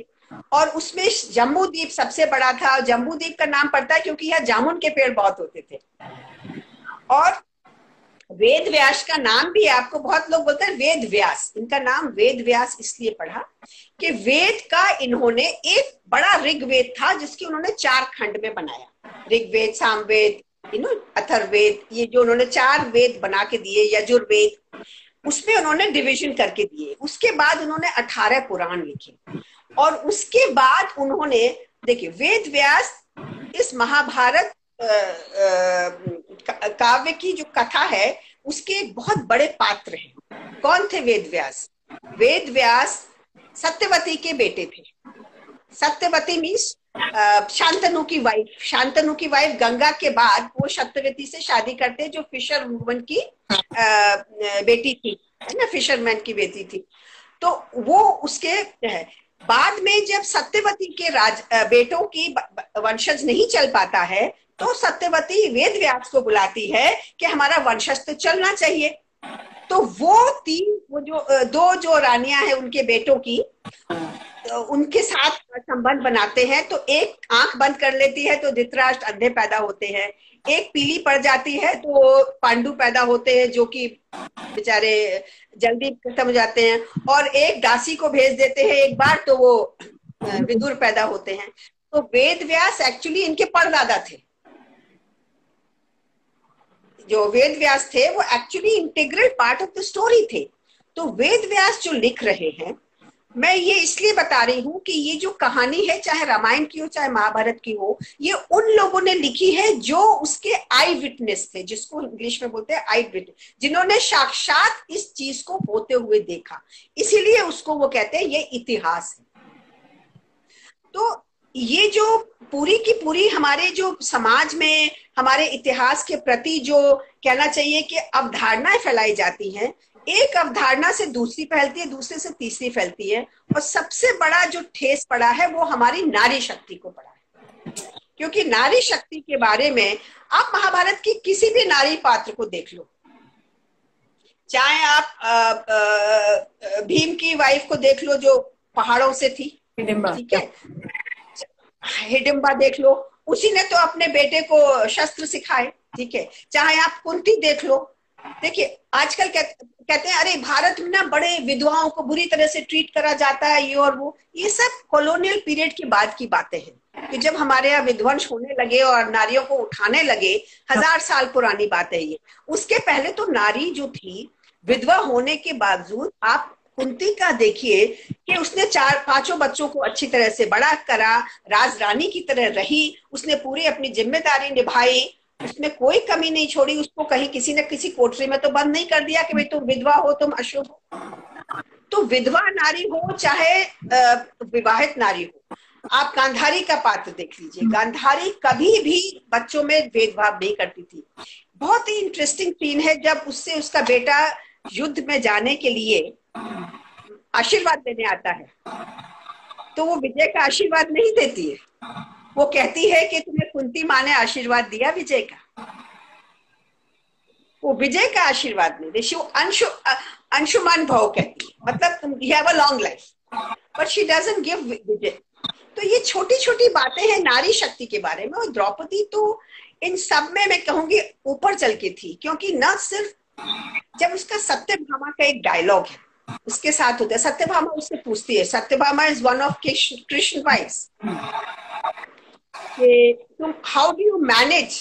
और उसमें जम्बू द्वीप सबसे बड़ा था। जम्बू द्वीप का नाम पड़ता है क्योंकि यहाँ जामुन के पेड़ बहुत होते थे। और वेद व्यास का नाम भी, आपको बहुत लोग बोलते हैं वेद व्यास, इनका नाम वेद व्यास इसलिए पढ़ा कि वेद का इन्होंने, एक बड़ा ऋग्वेद था जिसकी उन्होंने 4 खंड में बनाया, ऋग्वेद, सामवेद, अथर्ववेद, ये जो उन्होंने 4 वेद बना के दिए, यजुर्वेद, उसमें उन्होंने डिवीजन करके दिए। उसके बाद उन्होंने 18 पुराण लिखे, और उसके बाद उन्होंने, देखिए वेद व्यास इस महाभारत काव्य की जो कथा है उसके एक बहुत बड़े पात्र हैं। कौन थे वेद व्यास? वेद व्यास सत्यवती के बेटे थे। सत्यवती मीन्स शांतनु की वाइफ। शांतनु की वाइफ गंगा के बाद वो सत्यवती से शादी करते, जो फिशर वुमन की बेटी थी, है ना, फिशरमैन की बेटी थी। तो वो उसके है। बाद में जब सत्यवती के बेटों की वंशज नहीं चल पाता है, तो सत्यवती वेद व्यास को बुलाती है कि हमारा वंशज तो चलना चाहिए। तो वो दो जो रानियां हैं उनके बेटों की, उनके साथ संबंध बनाते हैं। तो एक आंख बंद कर लेती है तो धृतराष्ट्र अंधे पैदा होते हैं, एक पीली पड़ जाती है तो पांडु पैदा होते हैं जो कि बेचारे जल्दी खत्म हो जाते हैं, और एक दासी को भेज देते हैं एक बार तो वो विदुर पैदा होते हैं। तो वेद व्यास एक्चुअली इनके परदादा थे। जो वेद व्यास थे वो actually integral part of the story थे। तो वेद व्यास जो लिख रहे हैं, मैं ये इसलिए बता रही हूँ कि ये जो कहानी है, चाहे रामायण की हो चाहे महाभारत की हो, ये उन लोगों ने लिखी है जो उसके आई विटनेस थे, जिसको इंग्लिश में बोलते हैं आई विटनेस, जिन्होंने साक्षात इस चीज को होते हुए देखा। इसीलिए उसको वो कहते हैं ये इतिहास है। तो ये जो पूरी की पूरी हमारे जो समाज में हमारे इतिहास के प्रति जो कहना चाहिए कि अवधारणाएं फैलाई जाती हैं, एक अवधारणा से दूसरी फैलती है, दूसरे से तीसरी फैलती है, और सबसे बड़ा जो ठेस पड़ा है वो हमारी नारी शक्ति को पड़ा है। क्योंकि नारी शक्ति के बारे में आप महाभारत की किसी भी नारी पात्र को देख लो, चाहे आप भीम की वाइफ को देख लो जो पहाड़ों से थी, ठीक है, हिडिंबा देख लो, उसी ने तो अपने बेटे को शस्त्र सिखाए, ठीक है। चाहे आप कुंती देख लो, देखिए आजकल कहते हैं अरे भारत में ना बड़े विधवाओं को बुरी तरह से ट्रीट करा जाता है, ये और वो, ये सब कॉलोनियल पीरियड के बाद की बातें हैं कि जब हमारे यहाँ विध्वंस होने लगे और नारियों को उठाने लगे, 1000 साल पुरानी बात है ये। उसके पहले तो नारी जो थी विधवा होने के बावजूद, आप कुंती का देखिए कि उसने 4-5 बच्चों को अच्छी तरह से बड़ा करा, राजरानी की तरह रही, उसने पूरी अपनी जिम्मेदारी निभाई, उसमें कोई कमी नहीं छोड़ी। उसको कहीं किसी न किसी कोठरी में तो बंद नहीं कर दिया कि भाई तुम विधवा हो, तुम अशुभ हो। तो विधवा नारी हो चाहे विवाहित नारी हो, आप गांधारी का पात्र देख लीजिए, गांधारी कभी भी बच्चों में भेदभाव नहीं करती थी। बहुत ही इंटरेस्टिंग सीन है जब उससे उसका बेटा युद्ध में जाने के लिए आशीर्वाद देने आता है, तो वो विजय का आशीर्वाद नहीं देती है, वो कहती है कि तुम्हें कुंती माँ ने आशीर्वाद दिया विजय का, वो विजय का आशीर्वाद नहीं दे। अंशुमान भव कहती है, मतलब तुम you have a long life, but she doesn't give vijay. तो ये छोटी छोटी बातें हैं नारी शक्ति के बारे में, और द्रौपदी तो इन सब में मैं कहूंगी ऊपर चल के थी। क्योंकि न सिर्फ जब उसका सत्यभामा का एक डायलॉग है उसके साथ होता है, सत्यभामा उससे पूछती है, Satyabhama is one of Krishna wives, तुम how do you manage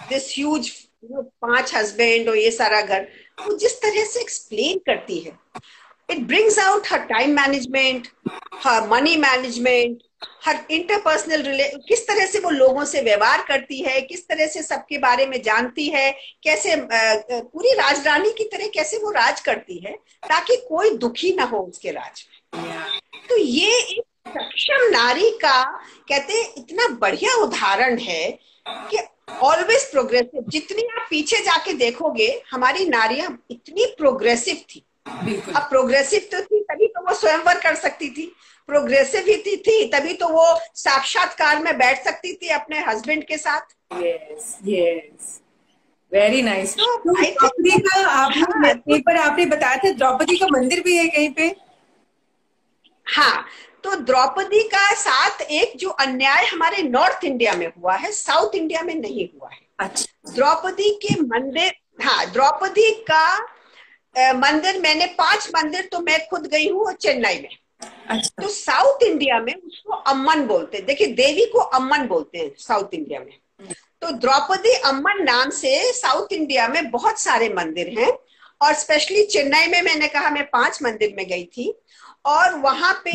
this huge 5 husband और ये सारा घर। वो जिस तरह से एक्सप्लेन करती है, it brings out her time management, her money management, her interpersonal किस तरह से वो लोगों से व्यवहार करती है, किस तरह से सबके बारे में जानती है, कैसे पूरी राजरानी की तरह कैसे वो राज करती है ताकि कोई दुखी ना हो उसके राज में। तो ये एक सक्षम नारी का कहते हैं इतना बढ़िया उदाहरण है कि ऑलवेज प्रोग्रेसिव। जितनी आप पीछे जाके देखोगे हमारी नारियां इतनी प्रोग्रेसिव थी। अब प्रोग्रेसिव तो थी तभी तो वो स्वयंवर कर सकती थी, प्रोग्रेसिव ही थी तभी तो वो साक्षात्कार में बैठ सकती थी अपने हस्बैंड के साथ। Yes yes, very nice. Draupadi का आपने एक बार आपने बताया था द्रौपदी का मंदिर भी है कहीं पे। हाँ, तो द्रौपदी का साथ एक जो अन्याय हमारे नॉर्थ इंडिया में हुआ है, साउथ इंडिया में नहीं हुआ है। अच्छा। द्रौपदी के मंदिर, हाँ, द्रौपदी का मंदिर, मैंने 5 मंदिर तो मैं खुद गई हूँ चेन्नई में। अच्छा। तो साउथ इंडिया में उसको अम्मन बोलते हैं, देखिए देवी को अम्मन बोलते हैं साउथ इंडिया में। तो द्रौपदी अम्मन नाम से साउथ इंडिया में बहुत सारे मंदिर हैं, और स्पेशली चेन्नई में मैंने कहा मैं 5 मंदिर में गई थी, और वहां पे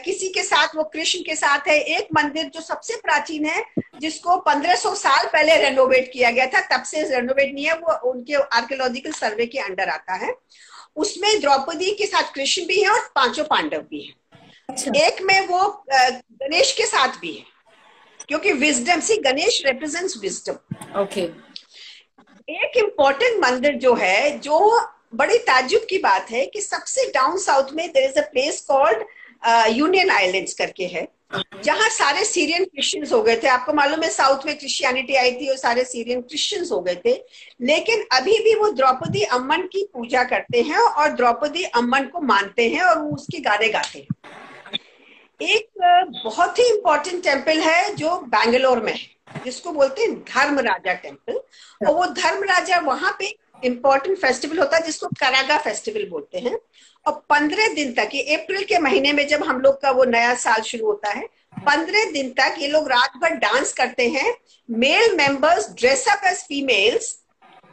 किसी के साथ, वो कृष्ण के साथ है। एक मंदिर जो सबसे प्राचीन है जिसको 1500 साल पहले रेनोवेट किया गया था, तब से रेनोवेट नहीं है, वो उनके आर्कियोलॉजिकल सर्वे के अंडर आता है। उसमें द्रौपदी के साथ कृष्ण भी है और पांचों पांडव भी हैं। अच्छा। एक में वो गणेश के साथ भी है, क्योंकि विजडम, सी गणेश रिप्रेजेंट्स विजडम। ओके। एक इम्पोर्टेंट मंदिर जो है, जो बड़ी ताज्जुब की बात है कि सबसे डाउन साउथ में there is a place called Union Islands करके है, जहां सारे सीरियन क्रिश्चियंस हो गए थे। आपको मालूम है साउथ में क्रिश्चियनिटी आई थी और सारे सीरियन क्रिश्चियंस हो गए थे, लेकिन अभी भी वो द्रौपदी अम्मन की पूजा करते हैं और द्रौपदी अम्मन को मानते हैं और वो उसके गाने गाते हैं। एक बहुत ही इंपॉर्टेंट टेम्पल है जो बैंगलोर में है, जिसको बोलते हैं धर्मराजा टेम्पल, और वो धर्मराजा, वहां पे इंपॉर्टेंट फेस्टिवल होता है जिसको करागा फेस्टिवल बोलते हैं। और 15 दिन तक, ये अप्रैल के महीने में जब हम लोग का वो नया साल शुरू होता है, 15 दिन तक ये लोग रात भर डांस करते हैं। Male members dress up as females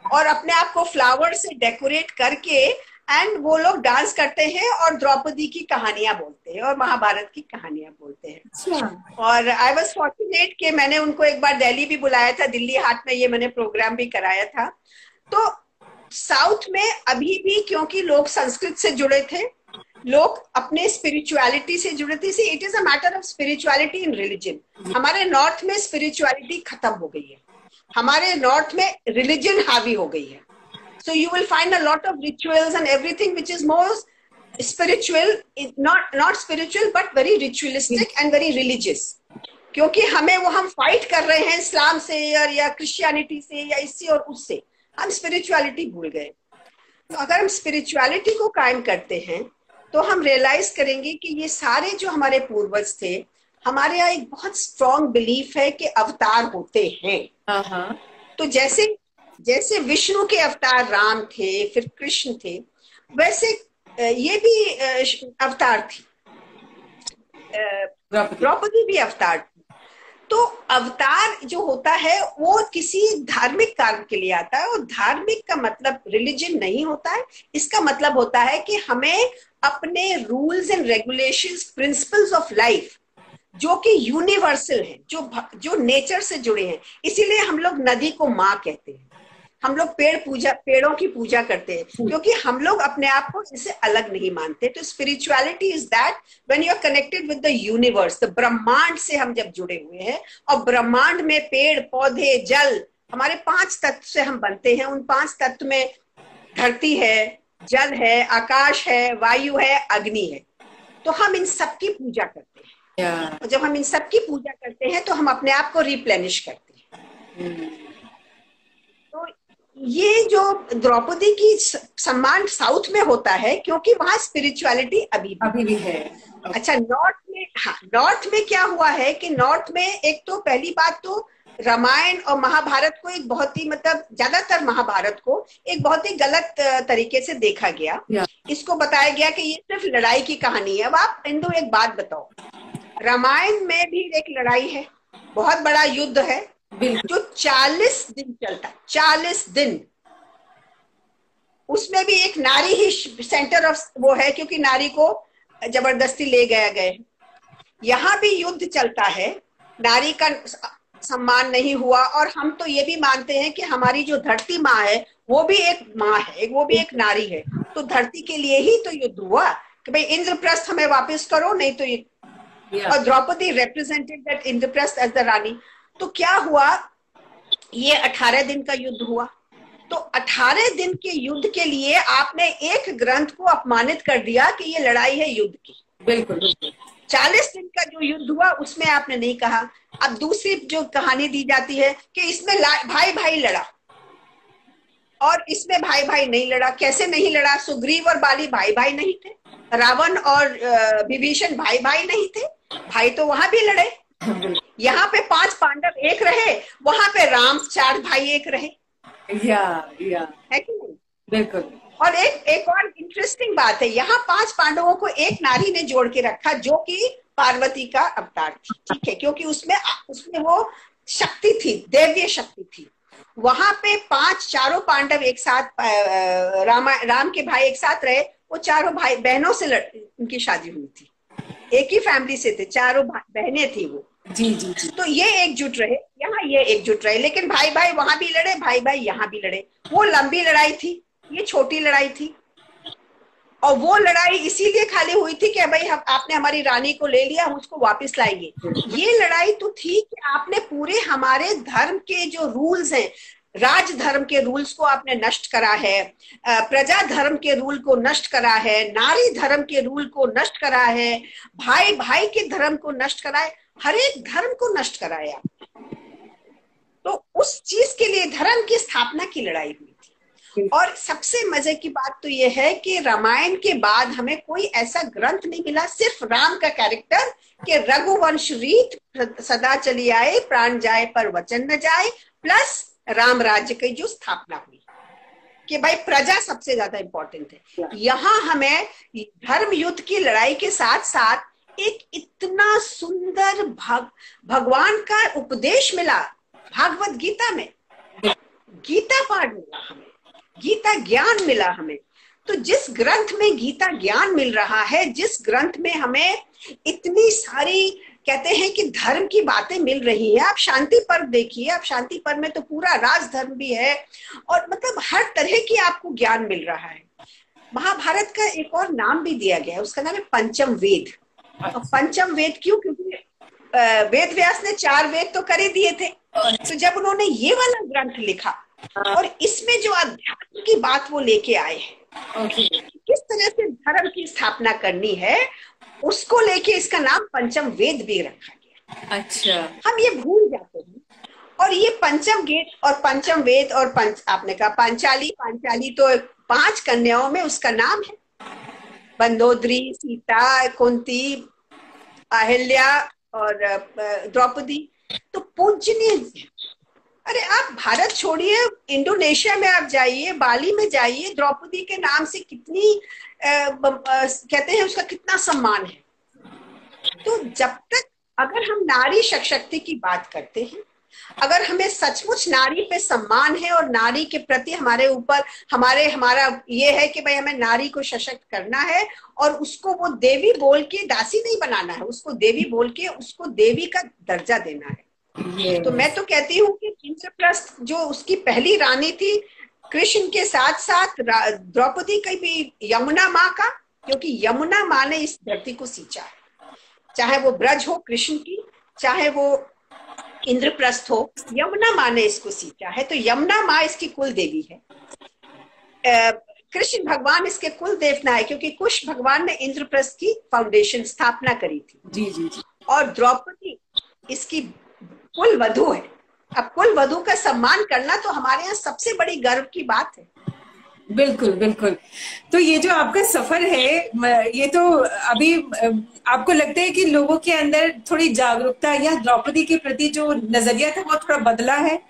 और अपने आप को फ्लावर से डेकोरेट करके एंड वो लोग डांस करते हैं और द्रौपदी की कहानियां बोलते हैं और महाभारत की कहानियां बोलते हैं। और आई वॉज फॉर्चुनेट कि मैंने उनको एक बार दिल्ली भी बुलाया था, दिल्ली हाट में ये मैंने प्रोग्राम भी कराया था। तो साउथ में अभी भी, क्योंकि लोग संस्कृत से जुड़े थे, लोग अपने स्पिरिचुअलिटी से जुड़े थे, it is a matter of spirituality in religion. हमारे नॉर्थ में स्पिरिचुअलिटी खत्म हो गई है, हमारे नॉर्थ में रिलीजन हावी हो गई है। So you will find a lot of rituals and everything which is more spiritual, not spiritual but very ritualistic and very religious. क्योंकि हमें वो, हम फाइट कर रहे हैं इस्लाम से या क्रिश्चियनिटी से या इससे और उससे, हम स्पिरिचुअलिटी भूल गए। तो अगर हम स्पिरिचुअलिटी को कायम करते हैं तो हम रियलाइज करेंगे कि ये सारे जो हमारे पूर्वज थे, हमारे यहाँ एक बहुत स्ट्रॉन्ग बिलीफ है कि अवतार होते हैं। तो जैसे विष्णु के अवतार राम थे, फिर कृष्ण थे, वैसे ये भी अवतार थी, द्रौपदी भी अवतार थी। तो अवतार जो होता है वो किसी धार्मिक कार्य के लिए आता है, और धार्मिक का मतलब रिलीजन नहीं होता है, इसका मतलब होता है कि हमें अपने rules and regulations, principles of life जो कि यूनिवर्सल हैं, जो नेचर से जुड़े हैं। इसीलिए हम लोग नदी को माँ कहते हैं, हम लोग पेड़ों की पूजा करते हैं, क्योंकि हम लोग अपने आप को इससे अलग नहीं मानते। तो spirituality is that when you are connected with the universe, the ब्रह्मांड से हम जब जुड़े हुए हैं, और ब्रह्मांड में पेड़ पौधे जल, हमारे 5 तत्व से हम बनते हैं। उन 5 तत्व में धरती है, जल है, आकाश है, वायु है, अग्नि है। तो हम इन सब की पूजा करते हैं, और जब हम इन सब की पूजा करते हैं तो हम अपने आप को रिप्लेनिश करते हैं। तो ये जो द्रौपदी की सम्मान साउथ में होता है, क्योंकि वहां स्पिरिचुअलिटी अभी भी है। अच्छा, नॉर्थ में क्या हुआ है कि नॉर्थ में एक तो पहली बात तो रामायण और महाभारत को एक बहुत ही, मतलब ज्यादातर महाभारत को एक बहुत ही गलत तरीके से देखा गया। इसको बताया गया कि ये सिर्फ लड़ाई की कहानी है। अब आप इंदु एक बात बताओ, रामायण में भी एक लड़ाई है, बहुत बड़ा युद्ध है जो 40 दिन चलता है, 40 दिन। उसमें भी एक नारी ही सेंटर ऑफ वो है, क्योंकि नारी को जबरदस्ती ले गए। यहाँ भी युद्ध चलता है, नारी का सम्मान नहीं हुआ। और हम तो ये भी मानते हैं कि हमारी जो धरती माँ है वो भी एक माँ है, वो भी एक नारी है। तो धरती के लिए ही तो युद्ध हुआ कि भाई इंद्रप्रस्थ हमें वापस करो, नहीं तो ये। और Draupadi represented that Indraprastha as the rani. तो क्या हुआ, ये 18 दिन का युद्ध हुआ। तो 18 दिन के युद्ध के लिए आपने एक ग्रंथ को अपमानित कर दिया कि ये लड़ाई है युद्ध की। बिल्कुल। 40 दिन का जो युद्ध हुआ उसमें आपने नहीं कहा। अब दूसरी जो कहानी दी जाती है कि इसमें भाई भाई लड़ा और इसमें भाई भाई नहीं लड़ा। कैसे नहीं लड़ा? सुग्रीव और बाली भाई भाई नहीं थे, रावण और विभीषण भाई भाई नहीं थे, भाई तो वहां भी लड़े। यहाँ पे 5 पांडव एक रहे, वहां पे राम 4 भाई एक रहे। है कि नहीं? बिल्कुल। और एक और इंटरेस्टिंग बात है, यहाँ 5 पांडवों को एक नारी ने जोड़ के रखा जो कि पार्वती का अवतार थी। ठीक है, क्योंकि उसमें वो शक्ति थी, दैवीय शक्ति थी। वहां पे 4 पांडव एक साथ, राम के भाई एक साथ रहे। वो 4 भाई बहनों से उनकी शादी हुई थी, एक ही फैमिली से थे, 4 बहनें थी वो। जी। तो ये एकजुट रहे, यहाँ ये एकजुट रहे। लेकिन भाई भाई वहां भी लड़े, भाई भाई यहाँ भी लड़े। वो लंबी लड़ाई थी, ये छोटी लड़ाई थी। और वो लड़ाई इसीलिए खाली हुई थी कि भाई हम आपने हमारी रानी को ले लिया, हम उसको वापस लाएंगे। ये लड़ाई तो थी कि आपने पूरे हमारे धर्म के जो रूल्स हैं, राज धर्म के रूल्स को आपने नष्ट करा है, प्रजा धर्म के रूल को नष्ट करा है, नारी धर्म के रूल को नष्ट करा है, भाई भाई के धर्म को नष्ट करा है, हर एक धर्म को नष्ट कराया। तो उस चीज के लिए धर्म की स्थापना की लड़ाई हुई थी। और सबसे मजे की बात तो यह है कि रामायण के बाद हमें कोई ऐसा ग्रंथ नहीं मिला, सिर्फ राम का कैरेक्टर कि रघुवंश रीत सदा चली आए, प्राण जाए पर वचन न जाए, प्लस राम राज्य की जो स्थापना हुई कि भाई प्रजा सबसे ज्यादा इंपॉर्टेंट है। यहाँ हमें धर्म युद्ध की लड़ाई के साथ साथ एक इतना सुंदर भगवान का उपदेश मिला भागवत गीता में, गीता पाठ मिला हमें, गीता ज्ञान मिला हमें। तो जिस ग्रंथ में गीता ज्ञान मिल रहा है, जिस ग्रंथ में हमें इतनी सारी कहते हैं कि धर्म की बातें मिल रही है, आप शांति पर्व देखिए, आप शांति पर्व में तो पूरा राजधर्म भी है और मतलब हर तरह की आपको ज्ञान मिल रहा है। महाभारत का एक और नाम भी दिया गया है, उसका नाम है पंचम वेद। और पंचम वेद क्यों? क्योंकि वेद व्यास ने 4 वेद तो कर ही दिए थे, तो जब उन्होंने ये वाला ग्रंथ लिखा और इसमें जो अध्यात्म की बात वो लेके आए हैं, किस तरह से धर्म की स्थापना करनी है, उसको लेके इसका नाम पंचम वेद भी रखा गया। अच्छा, हम ये भूल जाते हैं। और ये पंचम वेद और पंचम वेद और आपने कहा पांचाली, पांचाली तो 5 कन्याओं में उसका नाम है, मंदोदरी, सीता, कुंती, अहिल्या और द्रौपदी। तो पूजनीय, अरे आप भारत छोड़िए, इंडोनेशिया में आप जाइए, बाली में जाइए, द्रौपदी के नाम से कितनी कहते हैं उसका कितना सम्मान है। तो जब तक अगर हम नारी शक्ति की बात करते हैं, अगर हमें सचमुच नारी पे सम्मान है और नारी के प्रति हमारे ऊपर हमारा ये है कि भाई हमें नारी को सशक्त करना है और उसको वो देवी बोल के दासी नहीं बनाना है, उसको देवी बोल के उसको देवी का दर्जा देना है। तो मैं तो कहती हूँ कि इंद्रप्रस्थ जो उसकी पहली रानी थी, कृष्ण के साथ साथ द्रौपदी का भी यमुना माँ का, क्योंकि यमुना माँ ने इस धरती को सींचा है, चाहे वो ब्रज हो कृष्ण की, चाहे वो इंद्रप्रस्थ हो, यमुना माँ ने इसको सींचा है। तो यमुना माँ इसकी कुल देवी है, कृष्ण भगवान इसके कुल देवता है, क्योंकि कुश भगवान ने इंद्रप्रस्थ की फाउंडेशन स्थापना करी थी। जी जी जी। और द्रौपदी इसकी कुल वधु है। अब कुल वधु का सम्मान करना तो हमारे यहाँ सबसे बड़ी गर्व की बात है। बिल्कुल बिल्कुल। तो ये जो आपका सफर है, ये तो अभी आपको लगता है कि लोगों के अंदर थोड़ी जागरूकता या द्रौपदी के प्रति जो नजरिया था वो थोड़ा बदला है?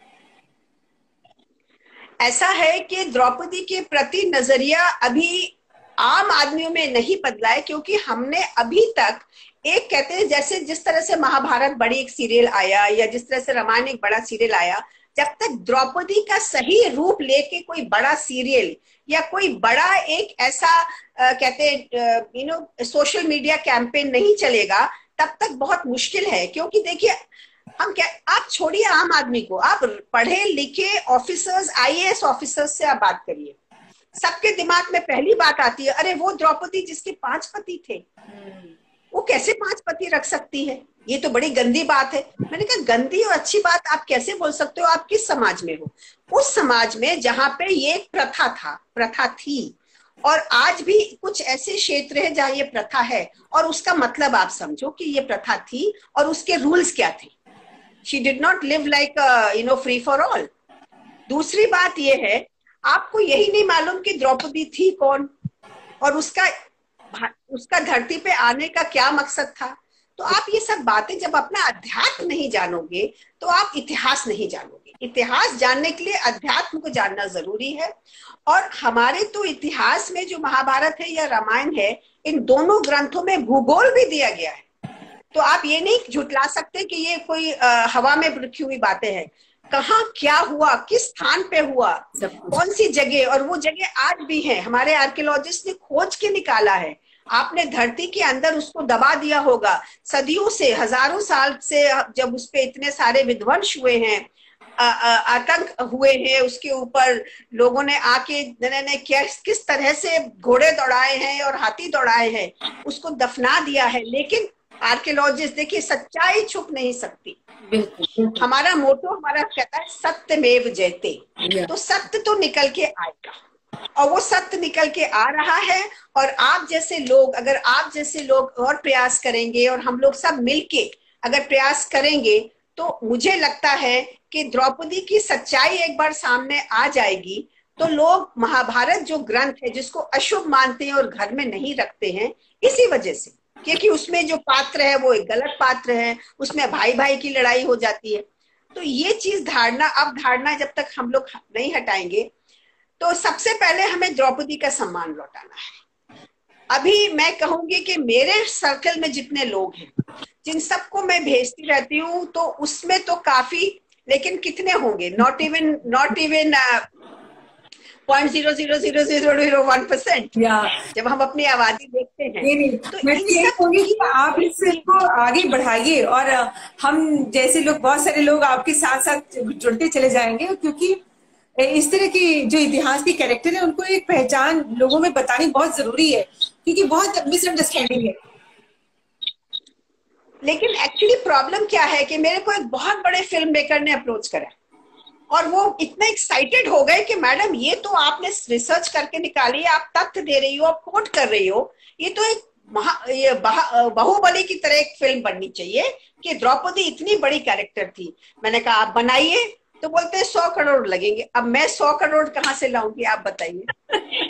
ऐसा है कि द्रौपदी के प्रति नजरिया अभी आम आदमियों में नहीं बदला है, क्योंकि हमने अभी तक एक कहते हैं जैसे जिस तरह से महाभारत बड़ी एक सीरियल आया या जिस तरह से रामायण एक बड़ा सीरियल आया, जब तक द्रौपदी का सही रूप लेके कोई बड़ा सीरियल या कोई बड़ा एक ऐसा कहते हैं सोशल मीडिया कैंपेन नहीं चलेगा, तब तक बहुत मुश्किल है। क्योंकि देखिए हम क्या, आप छोड़िए आम आदमी को, आप पढ़े लिखे ऑफिसर्स, आईएएस ऑफिसर्स से आप बात करिए, सबके दिमाग में पहली बात आती है, अरे वो द्रौपदी जिसके 5 पति थे, वो कैसे 5 पति रख सकती है? ये तो बड़ी गंदी बात है। मैंने कहा गंदी और अच्छी बात आप कैसे बोल सकते हो? आप किस समाज में हो? उस समाज में जहां पे ये प्रथा थी, और आज भी कुछ ऐसे क्षेत्र है जहां ये प्रथा है, और उसका मतलब आप समझो कि ये प्रथा थी और उसके रूल्स क्या थे। She did not live like free for all. दूसरी बात ये है, आपको यही नहीं मालूम कि द्रौपदी थी कौन और उसका धरती पे आने का क्या मकसद था। तो आप ये सब बातें जब अपना अध्यात्म नहीं जानोगे तो आप इतिहास नहीं जानोगे। इतिहास जानने के लिए अध्यात्म को जानना जरूरी है। और हमारे तो इतिहास में जो महाभारत है या रामायण है, इन दोनों ग्रंथों में भूगोल भी दिया गया है। तो आप ये नहीं झुटला सकते कि ये कोई हवा में रखी हुई बातें हैं। कहाँ क्या हुआ, किस स्थान पे हुआ, कौन सी जगह, और वो जगह आज भी है, हमारे आर्कियोलॉजिस्ट ने खोज के निकाला है। आपने धरती के अंदर उसको दबा दिया होगा, सदियों से, हजारों साल से जब उस पे इतने सारे विध्वंस हुए हैं, आतंक हुए हैं, उसके ऊपर लोगों ने आके ने किस तरह से घोड़े दौड़ाए हैं और हाथी दौड़ाए हैं, उसको दफना दिया है। लेकिन आर्कियोलॉजिस्ट देखिए, सच्चाई छुप नहीं सकती। हमारा मोटो हमारा कहता है सत्यमेव जयते, तो सत्य तो निकल के आएगा, और वो सत्य निकल के आ रहा है। और आप जैसे लोग, अगर आप जैसे लोग और प्रयास करेंगे और हम लोग सब मिलके अगर प्रयास करेंगे, तो मुझे लगता है कि द्रौपदी की सच्चाई एक बार सामने आ जाएगी। तो लोग महाभारत जो ग्रंथ है जिसको अशुभ मानते हैं और घर में नहीं रखते हैं, इसी वजह से, क्योंकि उसमें जो पात्र है वो एक गलत पात्र है, उसमें भाई भाई की लड़ाई हो जाती है। तो ये चीज धारणा, अब धारणा जब तक हम लोग नहीं हटाएंगे, तो सबसे पहले हमें द्रौपदी का सम्मान लौटाना है। अभी मैं कहूंगी कि मेरे सर्कल में जितने लोग हैं, जिन सबको मैं भेजती रहती हूँ, तो उसमें तो काफी, लेकिन कितने होंगे, नॉट इवन 0.00001%। जब हम अपनी आबादी देखते हैं, तो मैं ये कहूंगी कि आप इसको आगे बढ़ाइए, और हम जैसे लोग, बहुत सारे लोग आपके साथ साथ जुड़ते चले जाएंगे, क्योंकि इस तरह की जो इतिहास के कैरेक्टर है उनको एक पहचान लोगों में बतानी बहुत जरूरी है, क्योंकि बहुत मिसअंडरस्टैंडिंग है। लेकिन एक्चुअली प्रॉब्लम क्या है कि मेरे को एक बहुत बड़े फिल्म मेकर ने अप्रोच करा, और वो इतना एक्साइटेड हो गए कि मैडम ये तो आपने रिसर्च करके निकाली, आप तथ्य दे रही हो, आप कोट कर रही हो, ये तो एक बाहुबली की तरह एक फिल्म बननी चाहिए कि द्रौपदी इतनी बड़ी कैरेक्टर थी। मैंने कहा आप बनाइए, तो बोलते हैं 100 करोड़ लगेंगे। अब मैं 100 करोड़ कहाँ से लाऊंगी, आप बताइए।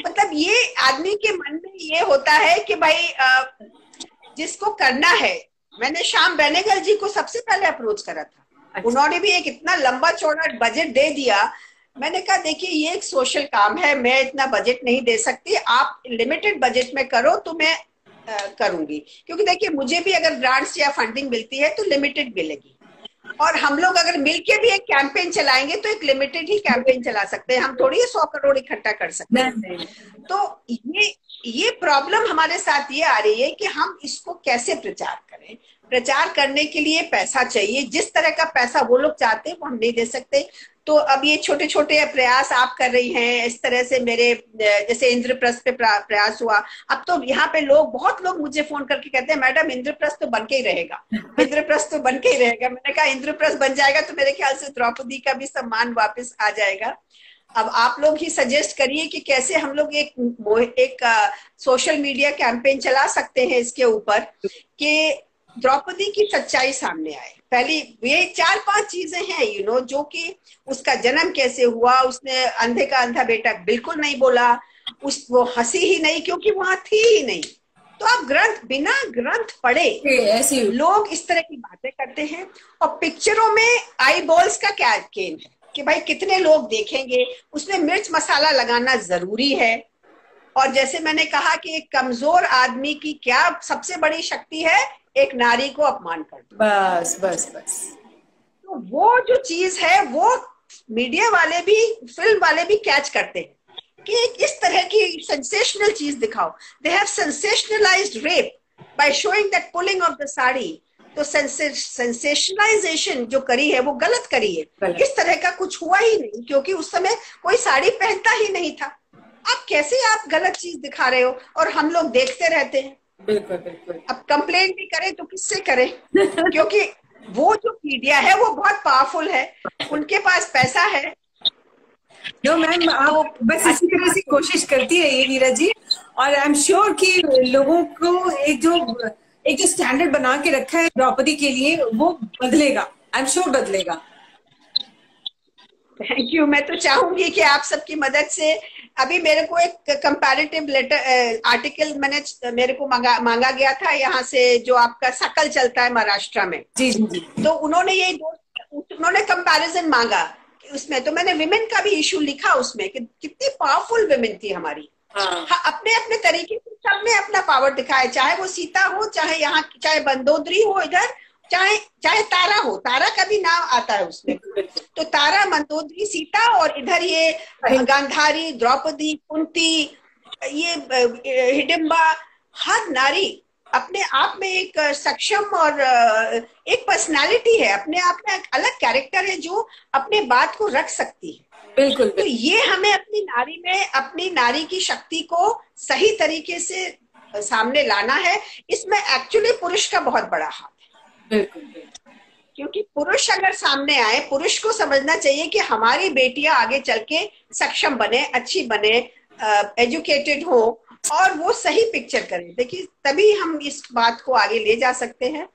मतलब ये आदमी के मन में ये होता है कि भाई जिसको करना है, मैंने श्याम बेनेगल जी को सबसे पहले अप्रोच करा था। अच्छा। उन्होंने भी एक इतना लंबा चौड़ा बजट दे दिया। मैंने कहा देखिए ये एक सोशल काम है, मैं इतना बजट नहीं दे सकती, आप लिमिटेड बजट में करो तो मैं करूंगी, क्योंकि देखिए मुझे भी अगर ग्रांट्स या फंडिंग मिलती है तो लिमिटेड मिलेगी, और हम लोग अगर मिलके भी एक कैंपेन चलाएंगे तो एक लिमिटेड ही कैंपेन चला सकते हैं, हम थोड़ी 100 करोड़ इकट्ठा कर सकते हैं। तो ये प्रॉब्लम हमारे साथ ये आ रही है कि हम इसको कैसे प्रचार करें। प्रचार करने के लिए पैसा चाहिए, जिस तरह का पैसा वो लोग चाहते हैं वो हम नहीं दे सकते। तो अब ये छोटे छोटे प्रयास आप कर रही हैं, इस तरह से मेरे जैसे इंद्रप्रस्थ पे प्रयास हुआ, अब तो यहाँ पे बहुत लोग मुझे फोन करके कहते हैं मैडम इंद्रप्रस्थ तो बन के ही रहेगा, इंद्रप्रस्थ तो बन के ही रहेगा। मैंने कहा इंद्रप्रस्थ बन जाएगा तो मेरे ख्याल से द्रौपदी का भी सम्मान वापस आ जाएगा। अब आप लोग ही सजेस्ट करिए कि कैसे हम लोग एक सोशल मीडिया कैंपेन चला सकते हैं इसके ऊपर कि द्रौपदी की सच्चाई सामने आए। पहली ये 4-5 चीजें हैं जो कि उसका जन्म कैसे हुआ, उसने अंधे का अंधा बेटा बिल्कुल नहीं बोला, वो हंसी ही नहीं क्योंकि वहां थी ही नहीं। तो आप बिना ग्रंथ पढ़े ऐसे लोग इस तरह की बातें करते हैं, और पिक्चरों में आई बॉल्स का क्या गेम है कि भाई कितने लोग देखेंगे, उसमें मिर्च मसाला लगाना जरूरी है। और जैसे मैंने कहा कि एक कमजोर आदमी की क्या सबसे बड़ी शक्ति है, एक नारी को अपमान कर दो। बस बस बस। तो वो जो चीज है वो मीडिया वाले भी, फिल्म वाले भी कैच करते हैं कि इस तरह की सेंसेशनल चीज दिखाओ। They have sensationalised rape by showing that pulling of the sari. तो सेंसेशनलाइजेशन जो करी है वो गलत करी है। इस तरह का कुछ हुआ ही नहीं, क्योंकि उस समय कोई साड़ी पहनता ही नहीं था। अब कैसे आप गलत चीज दिखा रहे हो और हम लोग देखते रहते हैं। बिल्कुल बिल्कुल। अब कंप्लेंट भी करें तो किससे करें क्योंकि वो जो मीडिया है वो बहुत पावरफुल है, उनके पास पैसा है। नो मैम, आप बस इसी तरह से कोशिश करती रहिए नीरज जी, और आई एम श्योर कि लोगों को एक जो स्टैंडर्ड बना के रखा है द्रौपदी के लिए वो बदलेगा, आई एम श्योर बदलेगा। Thank you. मैं तो चाहूंगी कि आप सबकी मदद से, अभी मेरे को एक कंपैरेटिव लेटर आर्टिकल मेरे को मांगा गया था यहाँ से, जो आपका सकल चलता है महाराष्ट्र में। जी जी जी। तो उन्होंने कंपैरिजन मांगा उसमें, तो मैंने विमेन का भी इशू लिखा उसमें कि कितनी पावरफुल विमेन थी हमारी। हाँ, अपने अपने तरीके से सबने अपना पावर दिखाया, चाहे वो सीता हो, चाहे मंदोदरी हो इधर, चाहे तारा हो। तारा का भी नाम आता है उसमें। तो तारा, मंदोदरी, सीता, और इधर ये गांधारी, द्रौपदी, कुंती, ये हिडिंबा, हर नारी अपने आप में एक सक्षम और एक पर्सनालिटी है, अपने आप में एक अलग कैरेक्टर है जो अपने बात को रख सकती है। बिल्कुल, तो ये हमें अपनी नारी में, अपनी नारी की शक्ति को सही तरीके से सामने लाना है। इसमें एक्चुअली पुरुष का बहुत बड़ा हाथ है। बिल्कुल। क्योंकि पुरुष अगर सामने आए, पुरुष को समझना चाहिए कि हमारी बेटियां आगे चल के सक्षम बने, अच्छी बने, एजुकेटेड हो और वो सही पिक्चर करें। देखिए तभी हम इस बात को आगे ले जा सकते हैं।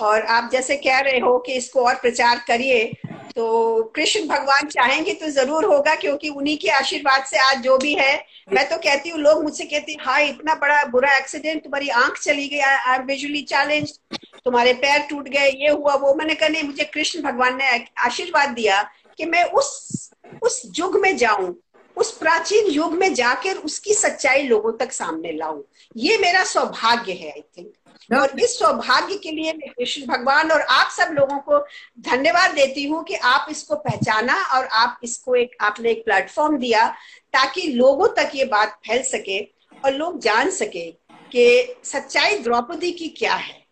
और आप जैसे कह रहे हो कि इसको और प्रचार करिए, तो कृष्ण भगवान चाहेंगे तो जरूर होगा, क्योंकि उन्हीं के आशीर्वाद से आज जो भी है। मैं तो कहती हूँ, लोग मुझसे कहते हैं हाँ इतना बड़ा बुरा एक्सीडेंट, तुम्हारी आंख चली गई, आई एम विजुअली चैलेंज्ड, तुम्हारे पैर टूट गए, ये हुआ वो। मैंने कहा नहीं, मुझे कृष्ण भगवान ने आशीर्वाद दिया कि मैं उस युग में जाऊं, उस प्राचीन युग में जाकर उसकी सच्चाई लोगों तक सामने लाऊं। ये मेरा सौभाग्य है आई थिंक। और इस सौभाग्य के लिए मैं कृष्ण भगवान और आप सब लोगों को धन्यवाद देती हूँ कि आप इसको पहचाना और आप इसको आपने एक प्लेटफॉर्म दिया ताकि लोगों तक ये बात फैल सके और लोग जान सके कि सच्चाई द्रौपदी की क्या है।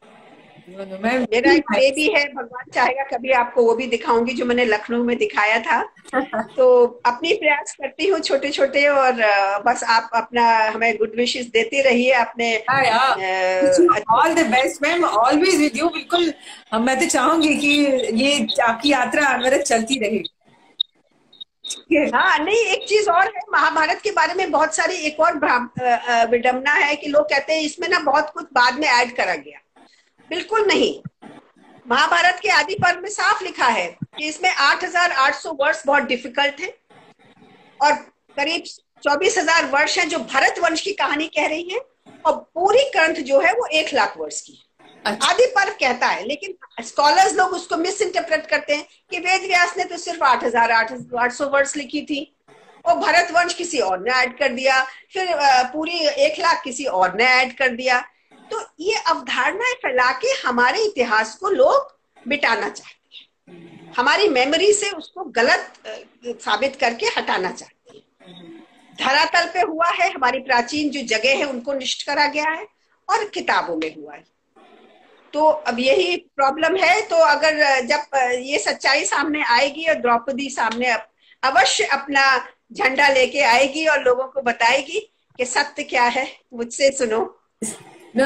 मेरा एक बेबी है, भगवान चाहेगा कभी आपको वो भी दिखाऊंगी जो मैंने लखनऊ में दिखाया था। तो अपनी प्रयास करती हूँ छोटे छोटे, और बस आप अपना हमें गुड विशेस देते रहिए। अपने all the best ma'am, always with you. बिल्कुल, मैं तो चाहूंगी कि ये आपकी यात्रा मेरे चलती रहे। हाँ नहीं, एक चीज और है, महाभारत के बारे में बहुत सारी एक और विडंबना है कि लोग कहते हैं इसमें ना बहुत कुछ बाद में ऐड करा गया। बिल्कुल नहीं, महाभारत के आदि पर्व में साफ लिखा है कि इसमें 8,800 वर्ष बहुत डिफिकल्ट है और करीब 24,000 वर्ष है जो भरत वंश की कहानी कह रही है, और पूरी ग्रंथ जो है वो 1,00,000 वर्ष की है। अच्छा। आदि पर्व कहता है, लेकिन स्कॉलर्स लोग उसको मिस इंटरप्रेट करते हैं कि वेद व्यास ने तो सिर्फ 8,800 वर्ष लिखी थी और भरत वंश किसी और ने ऐड कर दिया, फिर पूरी 1,00,000 किसी और ने ऐड कर दिया। तो ये अवधारणाएं फैला के हमारे इतिहास को लोग मिटाना चाहते हैं, हमारी मेमोरी से उसको गलत साबित करके हटाना चाहते हैं। धरातल पे हुआ है, हमारी प्राचीन जो जगह है उनको नष्ट करा गया है और किताबों में हुआ है। तो अब यही प्रॉब्लम है। तो अगर जब ये सच्चाई सामने आएगी और द्रौपदी सामने अवश्य अपना झंडा लेके आएगी और लोगों को बताएगी कि सत्य क्या है, मुझसे सुनो। नो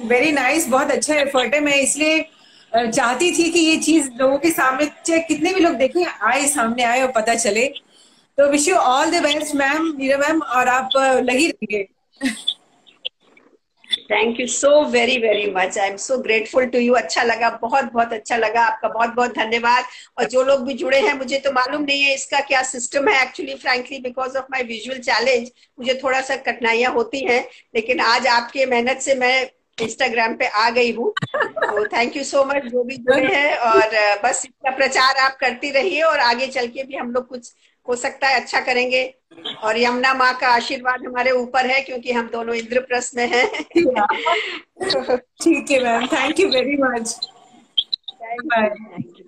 वेरी नाइस, बहुत अच्छा एफर्ट है। मैं इसलिए चाहती थी कि ये चीज लोगों के सामने, चाहे कितने भी लोग देखें, सामने आए और पता चले। तो wish you all the best ma'am, Meera ma'am, और आप लगी रहिए। Thank you so very very much, I am so grateful to you. अच्छा लगा, बहुत बहुत अच्छा लगा, आपका बहुत बहुत धन्यवाद। और जो लोग भी जुड़े हैं, मुझे तो मालूम नहीं है इसका क्या सिस्टम है actually, frankly because of my visual challenge मुझे थोड़ा सा कठिनाइयां होती हैं, लेकिन आज आपके मेहनत से मैं इंस्टाग्राम पे आ गई हूँ। तो थैंक यू सो मच जो भी जुड़े हैं, और बस इसका प्रचार आप करती रहिए और आगे चल के भी हम लोग कुछ हो सकता है अच्छा करेंगे। और यमुना माँ का आशीर्वाद हमारे ऊपर है क्योंकि हम दोनों इंद्रप्रस्थ में हैं। ठीक है ma'am, thank you very much. Thank you.